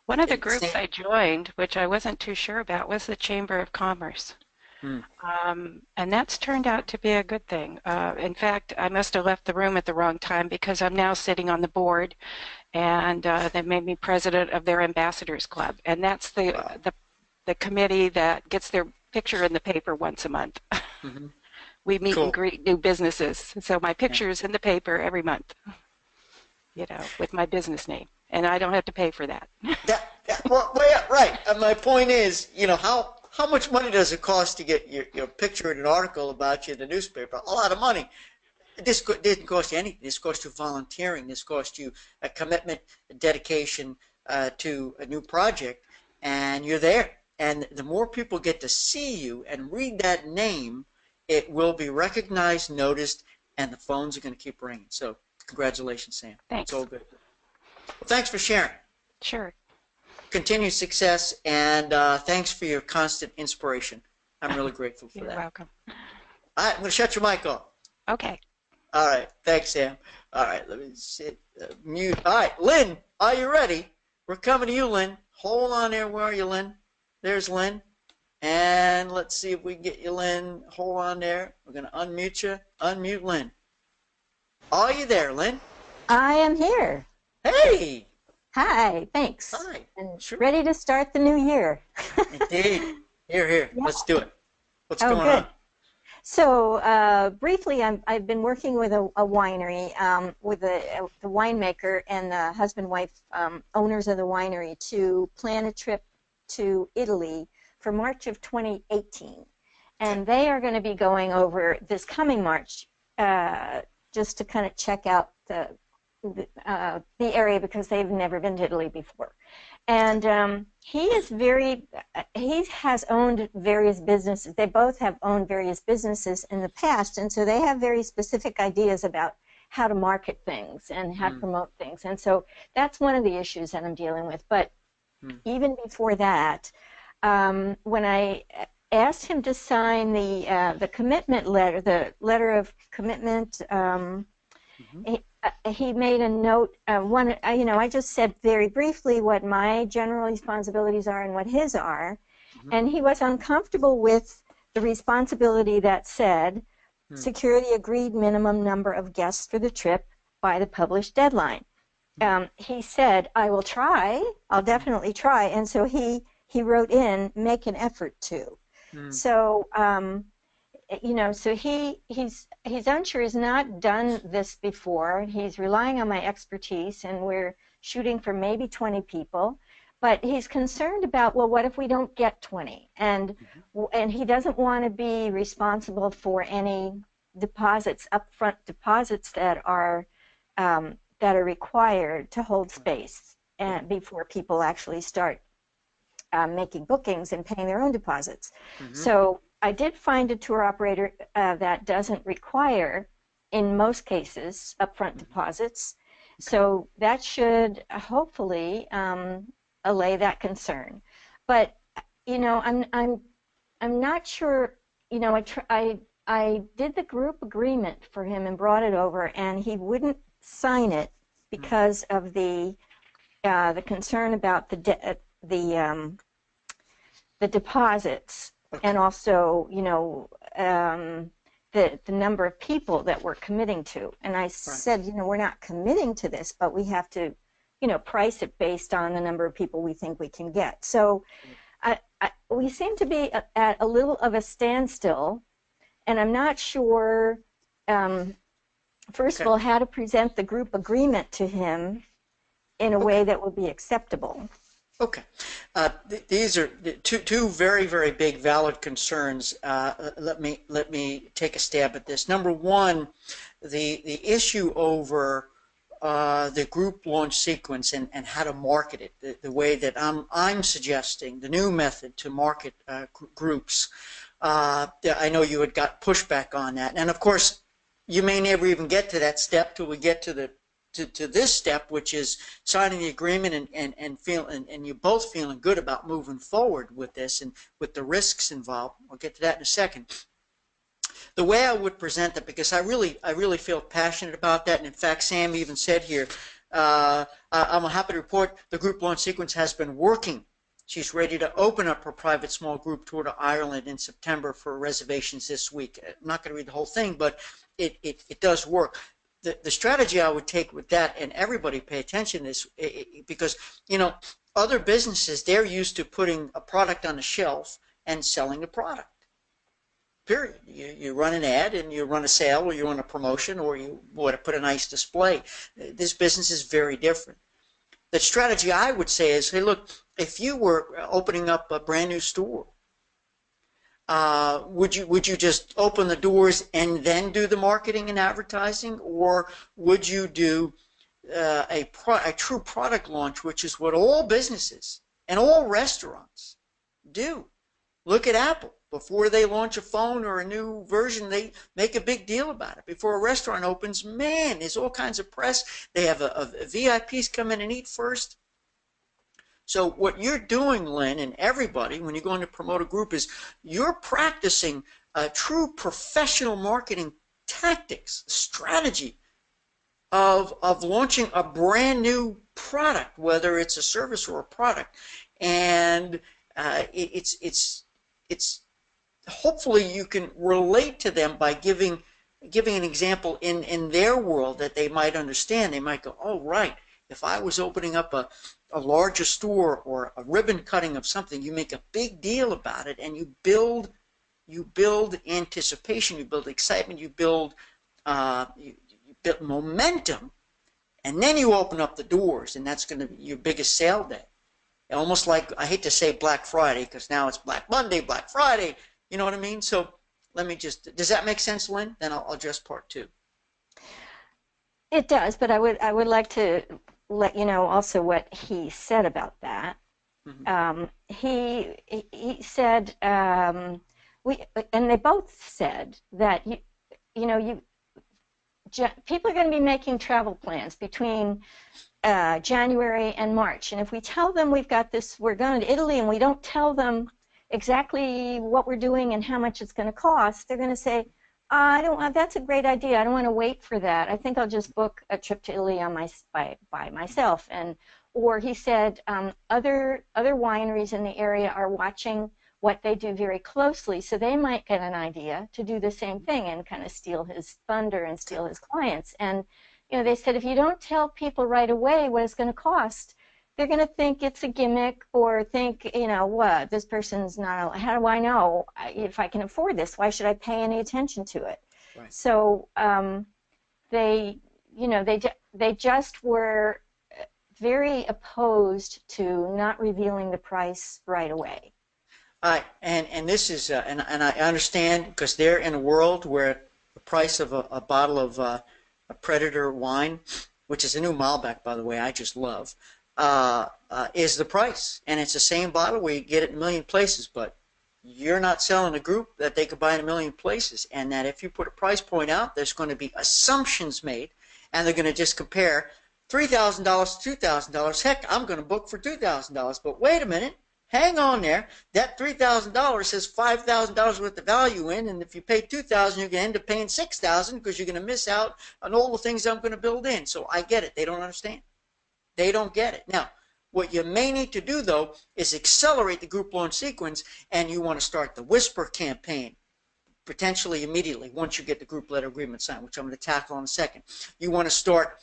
one of the groups I joined, which I wasn't too sure about, was the Chamber of Commerce. And that's turned out to be a good thing. In fact, I must have left the room at the wrong time because I'm now sitting on the board, and they made me president of their ambassadors club, and that's the committee that gets their picture in the paper once a month. Mm-hmm. We meet and greet new businesses, so my picture is in the paper every month, with my business name, and I don't have to pay for that. Well, yeah, right. And my point is, how much money does it cost to get your picture in an article about you in the newspaper? A lot of money. This didn't cost you anything. This cost you volunteering. This cost you a commitment, a dedication to a new project, and you're there. And the more people get to see you and read that name, it will be recognized, noticed, and the phones are going to keep ringing. So congratulations, Sam. It's all Thanks. good. Well, thanks for sharing. Sure. Continued success, and thanks for your constant inspiration. I'm really grateful for You're that. welcome. All right, I'm going to shut your mic off. Okay. All right. Thanks, Sam. All right. Let me sit, mute. All right. Lynn, are you ready? We're coming to you, Lynn. Hold on there. Where are you, Lynn? There's Lynn. And let's see if we can get you, Lynn. Hold on there. We're going to unmute you. Unmute Lynn. Are you there, Lynn? I am here. Hey. Hi, thanks. Hi. And Sure. ready to start the new year. Indeed. Here. Yeah. Let's do it. What's Oh, going good. on? So briefly, I've been working with a winery, with the winemaker and the husband-wife owners of the winery to plan a trip to Italy for March of 2018. And they are going to be going over this coming March just to kind of check out the area because they've never been to Italy before. And he has owned various businesses. They both have owned various businesses in the past, and so they have very specific ideas about how to market things and how to promote things. And so that's one of the issues that I'm dealing with. But even before that, when I asked him to sign the commitment letter, the letter of commitment, he made a note. I just said very briefly what my general responsibilities are and what his are, and he was uncomfortable with the responsibility that said security agreed minimum number of guests for the trip by the published deadline. He said, "I will try. I'll definitely try," and so he wrote in, "Make an effort to." So so he's unsure. He's not done this before. He's relying on my expertise, and we're shooting for maybe 20 people. But he's concerned about, well, what if we don't get 20? And he doesn't want to be responsible for any deposits, upfront deposits that are required to hold space and before people actually start making bookings and paying their own deposits. So I did find a tour operator that doesn't require, in most cases, upfront deposits. So that should hopefully allay that concern. But I'm not sure. I did the group agreement for him and brought it over, and he wouldn't sign it because of the concern about the deposits. And also, the number of people that we're committing to. And I said, we're not committing to this, but we have to, price it based on the number of people we think we can get. So we seem to be at a little of a standstill, and I'm not sure, first of all, how to present the group agreement to him in a way that would be acceptable. Okay. These are two very, very big valid concerns. Let me take a stab at this. Number one, the issue over the group launch sequence and how to market it, the way that I'm suggesting, the new method to market groups. I know you had got pushback on that, and of course, you may never even get to that step till we get to this step, which is signing the agreement and you're both feeling good about moving forward with this and with the risks involved. I'll get to that in a second. The way I would present that, because I really feel passionate about that, and in fact, Sam even said here, I'm happy to report the group launch sequence has been working. She's ready to open up her private small group tour to Ireland in September for reservations this week. I'm not going to read the whole thing, but it does work. The strategy I would take with that, and everybody pay attention to this, because other businesses, they're used to putting a product on the shelf and selling the product. Period. You run an ad and you run a sale, or you run a promotion, or you want to put a nice display. This business is very different. The strategy I would say is, hey, look, if you were opening up a brand new store, Would you just open the doors and then do the marketing and advertising, or would you do a true product launch, which is what all businesses and all restaurants do? Look at Apple. Before they launch a phone or a new version, they make a big deal about it. Before a restaurant opens, man, there's all kinds of press. They have VIPs come in and eat first. So what you're doing, Lynn, and everybody, when you're going to promote a group, is you're practicing true professional marketing tactics, strategy of launching a brand new product, whether it's a service or a product. And it's hopefully you can relate to them by giving an example in their world that they might understand. They might go, oh, right, if I was opening up a larger store or a ribbon cutting of something, you make a big deal about it, and you build anticipation, you build excitement, you build momentum, and then you open up the doors, and that's going to be your biggest sale day. Almost like, I hate to say Black Friday, because now it's Black Monday, Black Friday, you know what I mean? So let me just, does that make sense, Lynn? Then I'll address part two. It does, but I would like to let you know also what he said about that. Mm-hmm. He said, and they both said that people are going to be making travel plans between January and March, and if we tell them we've got this, we're going to Italy, and we don't tell them exactly what we're doing and how much it's going to cost, they're going to say, I don't want, that's a great idea. I don't want to wait for that. I think I'll just book a trip to Italy on by myself. Or he said other wineries in the area are watching what they do very closely, so they might get an idea to do the same thing and kind of steal his thunder and steal his clients. And they said if you don't tell people right away what it's going to cost, they're going to think it's a gimmick, or think, what, this person's not, how do I know if I can afford this? Why should I pay any attention to it? Right. So they just were very opposed to not revealing the price right away. And this is, and I understand, because they're in a world where the price of a bottle of a Predator wine, which is a new Malbec, by the way, I just love, is the price. And it's the same bottle where you get it in a million places, but you're not selling a group that they could buy in a million places. And that if you put a price point out, there's going to be assumptions made, and they're going to just compare $3,000 to $2,000. Heck, I'm going to book for $2,000. But wait a minute, hang on there. That $3,000 has $5,000 worth of value in, and if you pay $2,000, you're going to end up paying $6,000 because you're going to miss out on all the things I'm going to build in. So I get it. They don't understand. They don't get it. Now, what you may need to do, though, is accelerate the group launch sequence, and you want to start the Whisper campaign potentially immediately once you get the group letter agreement signed, which I'm going to tackle in a second. You want to start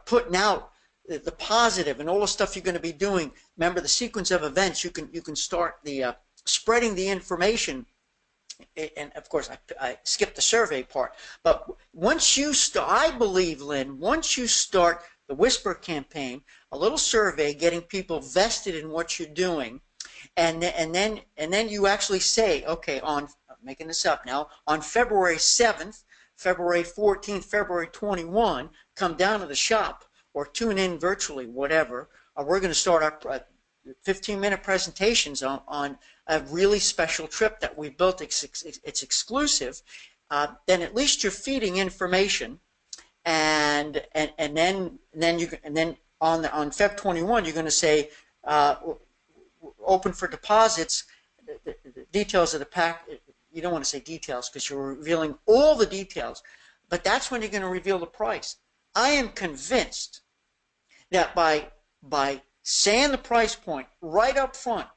putting out the positive and all the stuff you're going to be doing. Remember the sequence of events. You can start the spreading the information. And of course, I skipped the survey part. But once you start, I believe, Lynn, once you start the Whisper campaign, a little survey, getting people vested in what you're doing, and then you actually say, okay, I'm making this up now, on February 7th, February 14th, February 21, come down to the shop or tune in virtually, whatever. We're going to start our 15-minute presentations on a really special trip that we built. It's exclusive. Then at least you're feeding information. And then on Feb 21, you're going to say open for deposits. The details of the pack. You don't want to say details because you're revealing all the details, but that's when you're going to reveal the price. I am convinced that by saying the price point right up front,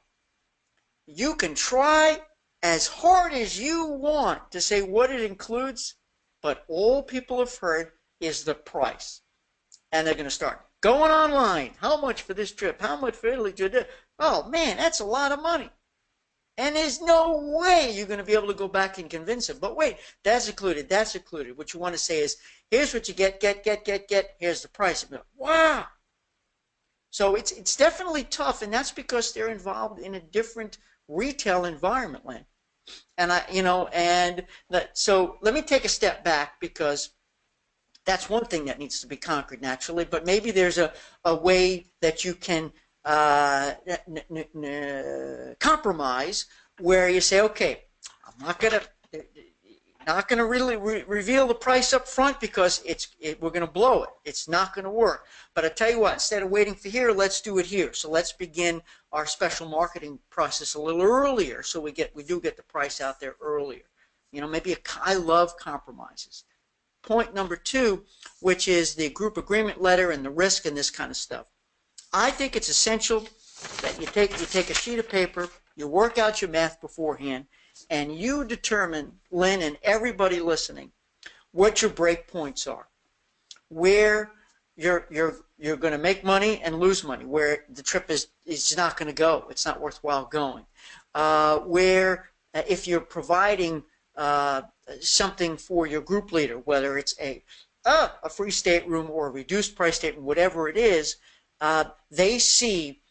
you can try as hard as you want to say what it includes, but all people have heard is the price. And they're going to start going online. How much for this trip? How much for Italy? Oh, man, that's a lot of money. And there's no way you're going to be able to go back and convince them. But wait, that's included, that's included. What you want to say is, here's what you get. Here's the price. Wow. So it's definitely tough, and that's because they're involved in a different retail environment, Lynn. And so let me take a step back, because that's one thing that needs to be conquered naturally, but maybe there's a way that you can compromise, where you say, okay, I'm not gonna really reveal the price up front, because we're gonna blow it. It's not gonna work. But I tell you what, instead of waiting for here, let's do it here. So let's begin our special marketing process a little earlier, so we do get the price out there earlier. Maybe I love compromises. Point number 2, which is the group agreement letter and the risk and this kind of stuff. I think it's essential that you take a sheet of paper, you work out your math beforehand, and you determine, Lynn and everybody listening, what your break points are, where you're going to make money and lose money, where the trip is not going to go, it's not worthwhile going, where if you're providing something for your group leader, whether it's a free stateroom or a reduced price stateroom, whatever it is, they see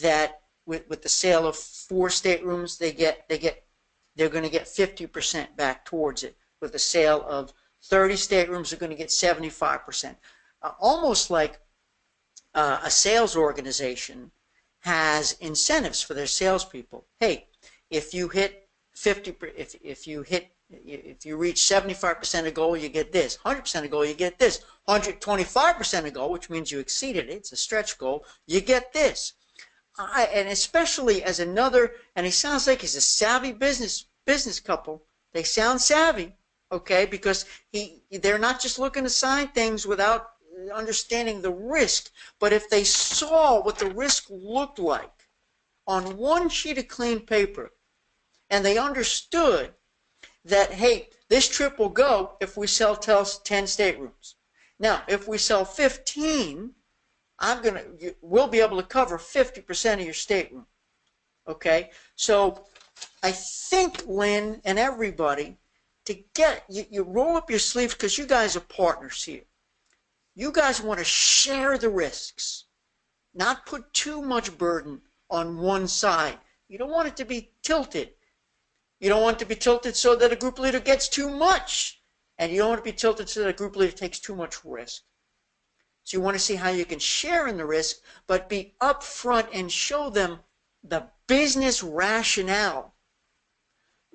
that with the sale of 4 staterooms, they're going to get 50% back towards it. With the sale of 30 staterooms, they're going to get 75%. Almost like a sales organization has incentives for their salespeople. Hey, if you hit 50, if you reach 75% of goal, you get this. 100% of goal, you get this. 125% of goal, which means you exceeded it, it's a stretch goal, you get this. And especially as another, and he sounds like he's a savvy business couple. They sound savvy, okay, because they're not just looking to sign things without understanding the risk. But if they saw what the risk looked like on one sheet of clean paper, and they understood that, hey, this trip will go if we sell 10 staterooms. Now, if we sell 15, we'll be able to cover 50% of your stateroom. Okay? So I think, Lynn and everybody, you roll up your sleeves, because you guys are partners here. You guys want to share the risks, not put too much burden on one side. You don't want it to be tilted. You don't want it to be tilted so that a group leader gets too much. And you don't want it to be tilted so that a group leader takes too much risk. So you want to see how you can share in the risk, but be upfront and show them the business rationale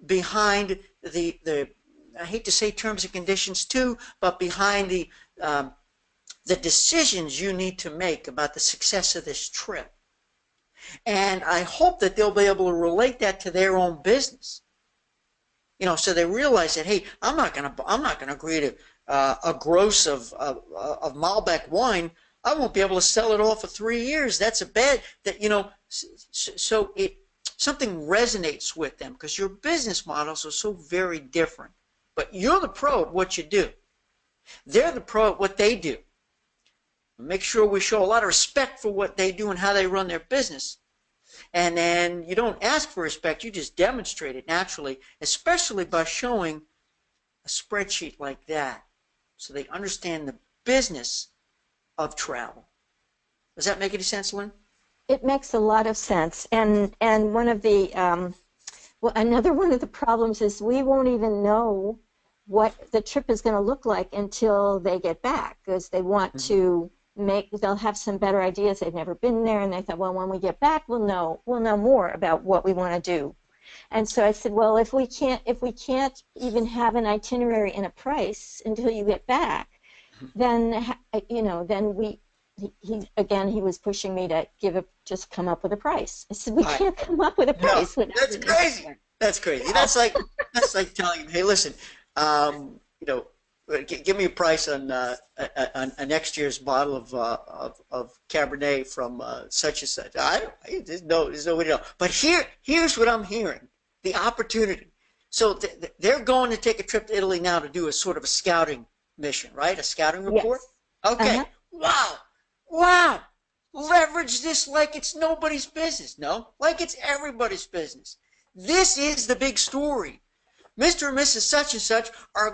behind the I hate to say terms and conditions too, but behind the decisions you need to make about the success of this trip. And I hope that they'll be able to relate that to their own business. So they realize that, hey, I'm not gonna agree to a gross of Malbec wine. I won't be able to sell it all for 3 years. That's a bad so something resonates with them, because your business models are so very different. But you're the pro at what you do. They're the pro at what they do. Make sure we show a lot of respect for what they do and how they run their business. And then you don't ask for respect, you just demonstrate it naturally, especially by showing a spreadsheet like that, so they understand the business of travel. Does that make any sense, Lynn? It makes a lot of sense. And one of the another one of the problems is we won't even know what the trip is going to look like until they get back, because they want to they'll have some better ideas. They've never been there, and they thought, well, when we get back, we'll know more about what we want to do. And so I said, well, if we can't even have an itinerary and a price until you get back, then then he was pushing me to just come up with a price. I said, we can't come up with a price. No, that's crazy. That's crazy. That's like telling him, hey, listen, give me a price on next year's bottle of Cabernet from such and such. There's no way to know. But here's what I'm hearing: the opportunity. So they're going to take a trip to Italy now to do a sort of a scouting mission, right? A scouting report. Yes. Okay. Wow. Leverage this like it's nobody's business. No, like it's everybody's business. This is the big story. Mr. and Mrs. Such and Such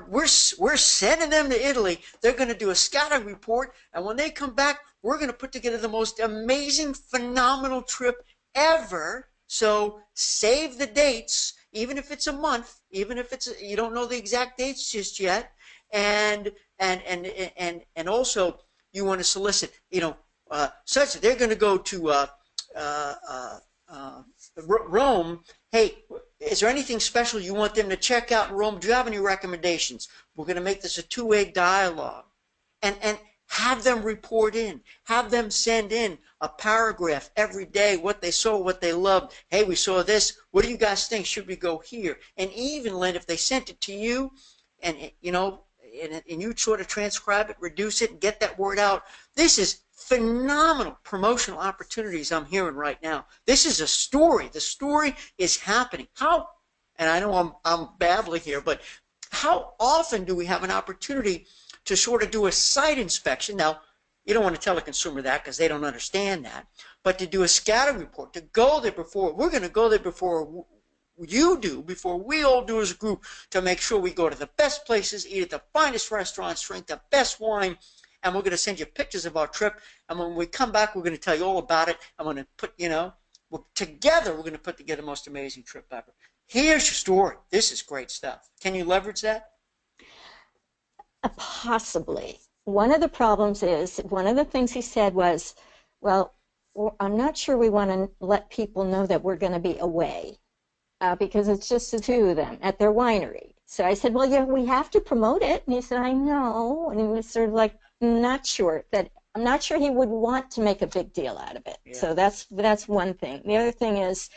we're sending them to Italy. They're going to do a scouting report, and when they come back, we're going to put together the most amazing, phenomenal trip ever, So save the dates, even if it's a month, even if you don't know the exact dates just yet, and also you want to solicit, such that they're going to go to uh, uh, uh, Rome. Hey, is there anything special you want them to check out in Rome? Do you have any recommendations? We're going to make this a two-way dialogue, and have them report in, have them send in a paragraph every day, what they saw, what they loved. Hey, we saw this. What do you guys think? Should we go here? And even, Lynn, if they sent it to you, and and you sort of transcribe it, reduce it, and get that word out, this is phenomenal promotional opportunities I'm hearing right now. This is a story. The story is happening. How, and I know I'm babbling here, but how often do we have an opportunity to sort of do a site inspection? Now, you don't want to tell a consumer that because they don't understand that, but to do a scouting report, to go there before, we're going to go there before you do, before we all do as a group, to make sure we go to the best places, eat at the finest restaurants, drink the best wine, and we're going to send you pictures of our trip, and when we come back, we're going to tell you all about it. I'm going to put, together, we're going to put together the most amazing trip ever. Here's your story. This is great stuff. Can you leverage that? Possibly. One of the problems is, one of the things he said was, well, I'm not sure we want to let people know that we're going to be away because it's just the two of them at their winery. So I said, well, yeah, we have to promote it. And he said, I know. And he was sort of like, I'm not sure he would want to make a big deal out of it. Yeah. So that's one thing. The other thing is,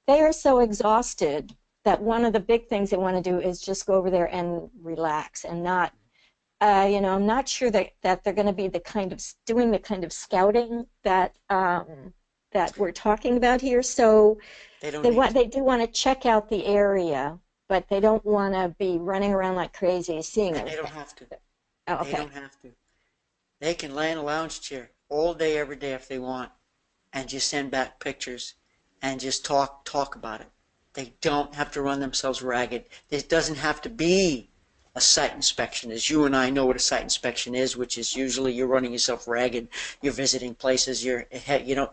they are so exhausted that one of the big things they want to do is just go over there and relax and not, I'm not sure that they're going to be doing the kind of scouting that that we're talking about here. So they do want to check out the area, but they don't want to be running around like crazy seeing it. They don't have to. Oh, okay. They don't have to. They can lay in a lounge chair all day, every day if they want, and just send back pictures and just talk about it. They don't have to run themselves ragged. It doesn't have to be a site inspection, as you and I know what a site inspection is, which is usually you're running yourself ragged, you're visiting places, you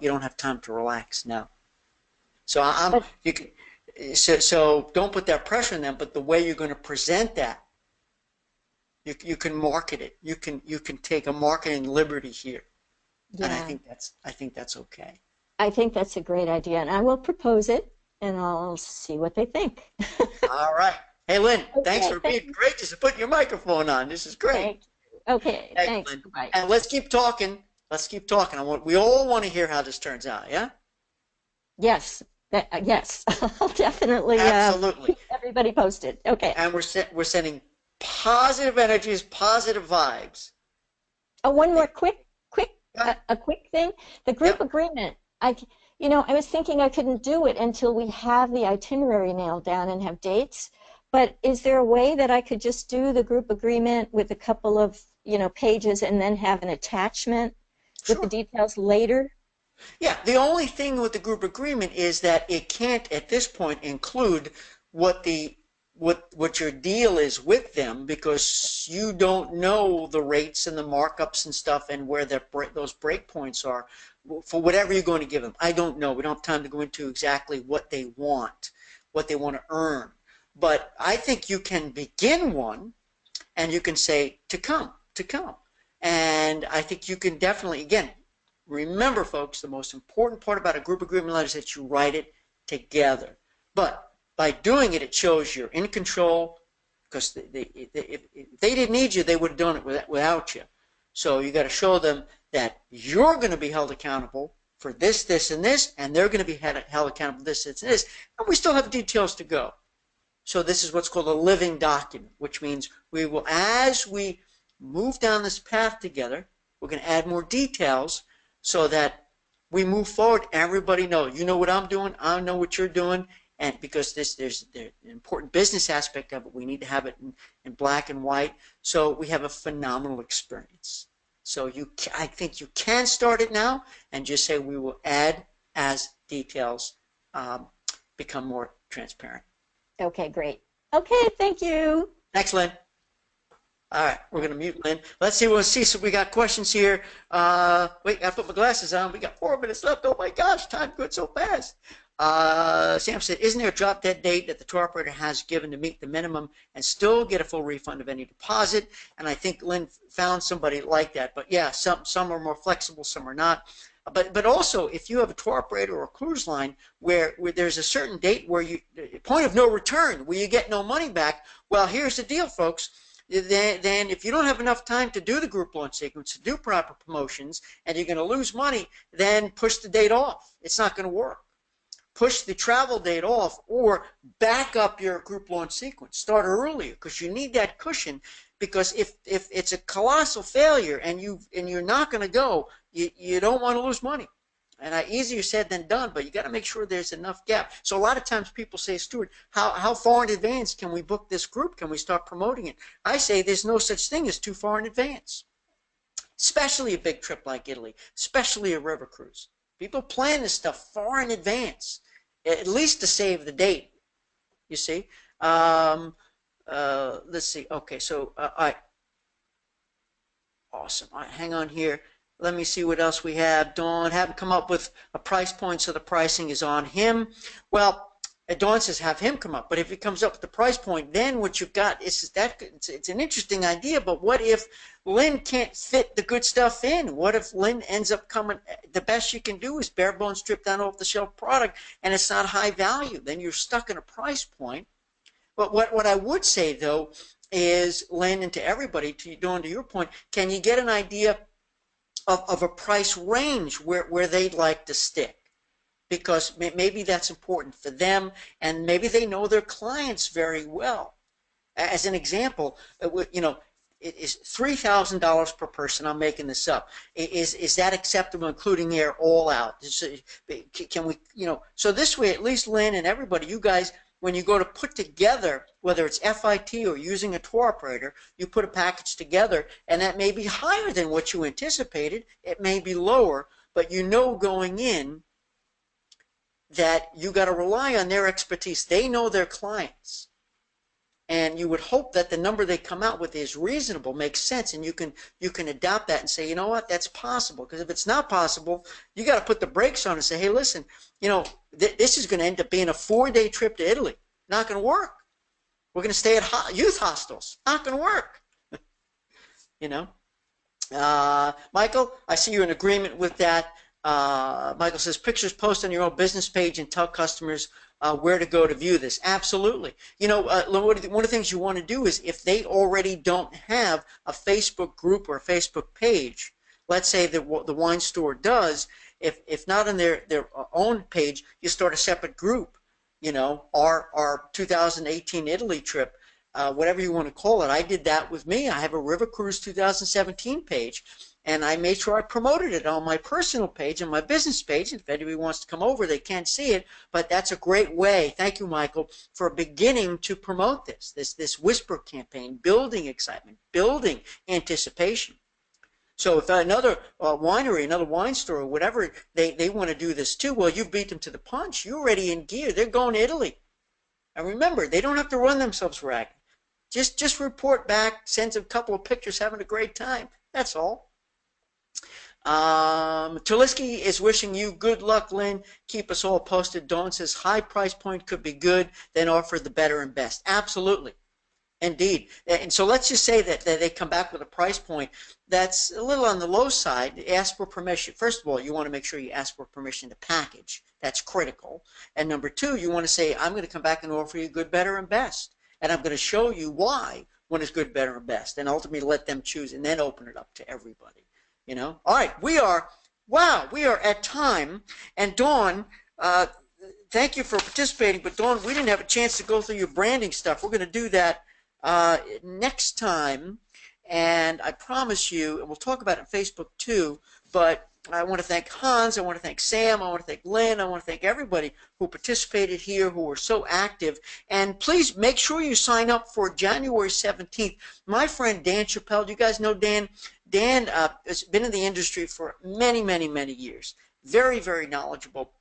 don't have time to relax now. So so don't put that pressure on them, but the way you're going to present that, you can market it. You can take a marketing liberty here. Yeah. And I think that's okay. I think that's a great idea, and I will propose it, and I'll see what they think. All right. Hey, Lynn, thanks for being gracious and putting your microphone on. This is great. Okay, thanks. Bye. And let's keep talking. We all want to hear how this turns out, yeah? Yes. Yes. I'll definitely keep everybody posted. Okay. And we're sending positive energies, positive vibes. Oh, one more quick thing. The group agreement. I was thinking I couldn't do it until we have the itinerary nailed down and have dates. But is there a way that I could just do the group agreement with a couple of, pages and then have an attachment with the details later? Yeah, the only thing with the group agreement is that it can't at this point include what your deal is with them, because you don't know the rates and the markups and stuff and where those breakpoints are for whatever you're going to give them. I don't know. We don't have time to go into exactly what they want to earn. But I think you can begin one, and you can say to come. And I think you can definitely, again, remember, folks, the most important part about a group agreement letter is that you write it together. But by doing it, it shows you're in control, because if they didn't need you, they would have done it without you. So you got to show them that you're going to be held accountable for this, this, and this, and they're going to be held accountable for this, this, and this. And we still have details to go. So this is what's called a living document, which means we will, as we move down this path together, we're going to add more details so that we move forward. Everybody knows, you know what I'm doing, I know what you're doing, and because there's an important business aspect of it, we need to have it in black and white, so we have a phenomenal experience. So I think you can start it now and just say we will add as details become more transparent. Okay, great. Okay, thank you. Thanks, Lynn. All right, we're going to mute Lynn. Let's see. We'll see. So we got questions here. Wait, I put my glasses on. We got 4 minutes left. Oh my gosh, time goes so fast. Sam said, isn't there a drop dead date that the tour operator has given to meet the minimum and still get a full refund of any deposit? And I think Lynn found somebody like that. But yeah, some are more flexible, some are not. But also, if you have a tour operator or a cruise line where there's a certain date where point of no return, where you get no money back, well, here's the deal, folks. Then if you don't have enough time to do the group launch sequence, to do proper promotions, and you're going to lose money, then push the date off. It's not going to work. Push the travel date off or back up your group launch sequence. Start earlier because you need that cushion, because if it's a colossal failure and you're not going to go, you don't want to lose money. And easier said than done, but you got to make sure there's enough gap. So a lot of times people say, Stuart, how far in advance can we book this group? Can we start promoting it? I say there's no such thing as too far in advance, especially a big trip like Italy, especially a river cruise. People plan this stuff far in advance, at least to save the date, you see. Let's see. Okay, so all right. Awesome. All right, hang on here. Let me see what else we have. Dawn, haven't come up with a price point, so the pricing is on him. Well, Dawn says have him come up, but if he comes up with the price point, then what you've got is that it's an interesting idea, but what if Lynn can't fit the good stuff in? What if Lynn ends up coming, the best you can do is bare bones stripped down off the shelf product, and it's not high value? Then you're stuck in a price point. But what I would say, though, is, Lynn, and to everybody, Dawn, to your point, can you get an idea of a price range where they'd like to stick? Because maybe that's important for them, and maybe they know their clients very well. As an example, you know, it is $3,000 per person. I'm making this up. Is that acceptable, including air all out? Can we, you know, so this way, at least Lynn and everybody, you guys, when you go to put together, whether it's FIT or using a tour operator, you put a package together, and that may be higher than what you anticipated. It may be lower, but you know going in that you got to rely on their expertise. They know their clients. And you would hope that the number they come out with is reasonable, makes sense, and you can adopt that and say, you know what, that's possible. Because if it's not possible, you got to put the brakes on and say, hey, listen, you know, this is going to end up being a 4-day trip to Italy. Not going to work. We're going to stay at youth hostels. Not going to work. You know, Michael, I see you're in agreement with that. Michael says, pictures post on your own business page and tell customers where to go to view this. Absolutely. You know, one of the things you want to do is, if they already don't have a Facebook group or a Facebook page, let's say that the wine store does, if not on their own page, you start a separate group. You know, our 2018 Italy trip, whatever you want to call it. I did that with me. I have a River Cruise 2017 page. And I made sure I promoted it on my personal page and my business page. If anybody wants to come over, they can't see it. But that's a great way, thank you, Michael, for beginning to promote this whisper campaign, building excitement, building anticipation. So if another winery, another wine store, or whatever, they want to do this too, well, you beat them to the punch. You're already in gear. They're going to Italy. And remember, they don't have to run themselves ragged. Just report back, send a couple of pictures, having a great time. That's all. Tuliski is wishing you good luck, Lynn. Keep us all posted. Dawn says high price point could be good, then offer the better and best. Absolutely. Indeed. And so let's just say that they come back with a price point that's a little on the low side. Ask for permission. First of all, you want to make sure you ask for permission to package. That's critical. And number two, you want to say, I'm going to come back and offer you good, better, and best. And I'm going to show you why one is good, better, and best. And ultimately let them choose, and then open it up to everybody. You know, all right, we are at time. And Dawn, thank you for participating. But Dawn, we didn't have a chance to go through your branding stuff. We're going to do that next time. And I promise you, and we'll talk about it on Facebook too, but I want to thank Hans, I want to thank Sam, I want to thank Lynn, I want to thank everybody who participated here, who were so active. And please make sure you sign up for January 17th. My friend Dan Chappelle, you guys know Dan? Dan has been in the industry for many, many, many years. Very, very knowledgeable.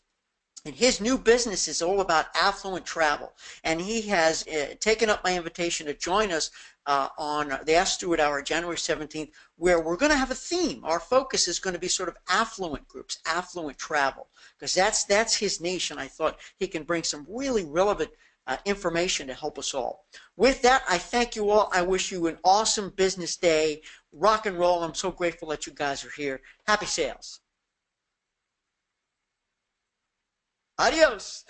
And his new business is all about affluent travel. And he has taken up my invitation to join us on the Ask Stuart Hour, January 17th, where we're going to have a theme. Our focus is going to be sort of affluent groups, affluent travel, because that's his niche. And I thought he can bring some really relevant information to help us all. With that, I thank you all. I wish you an awesome business day. Rock and roll. I'm so grateful that you guys are here. Happy sales. Adios.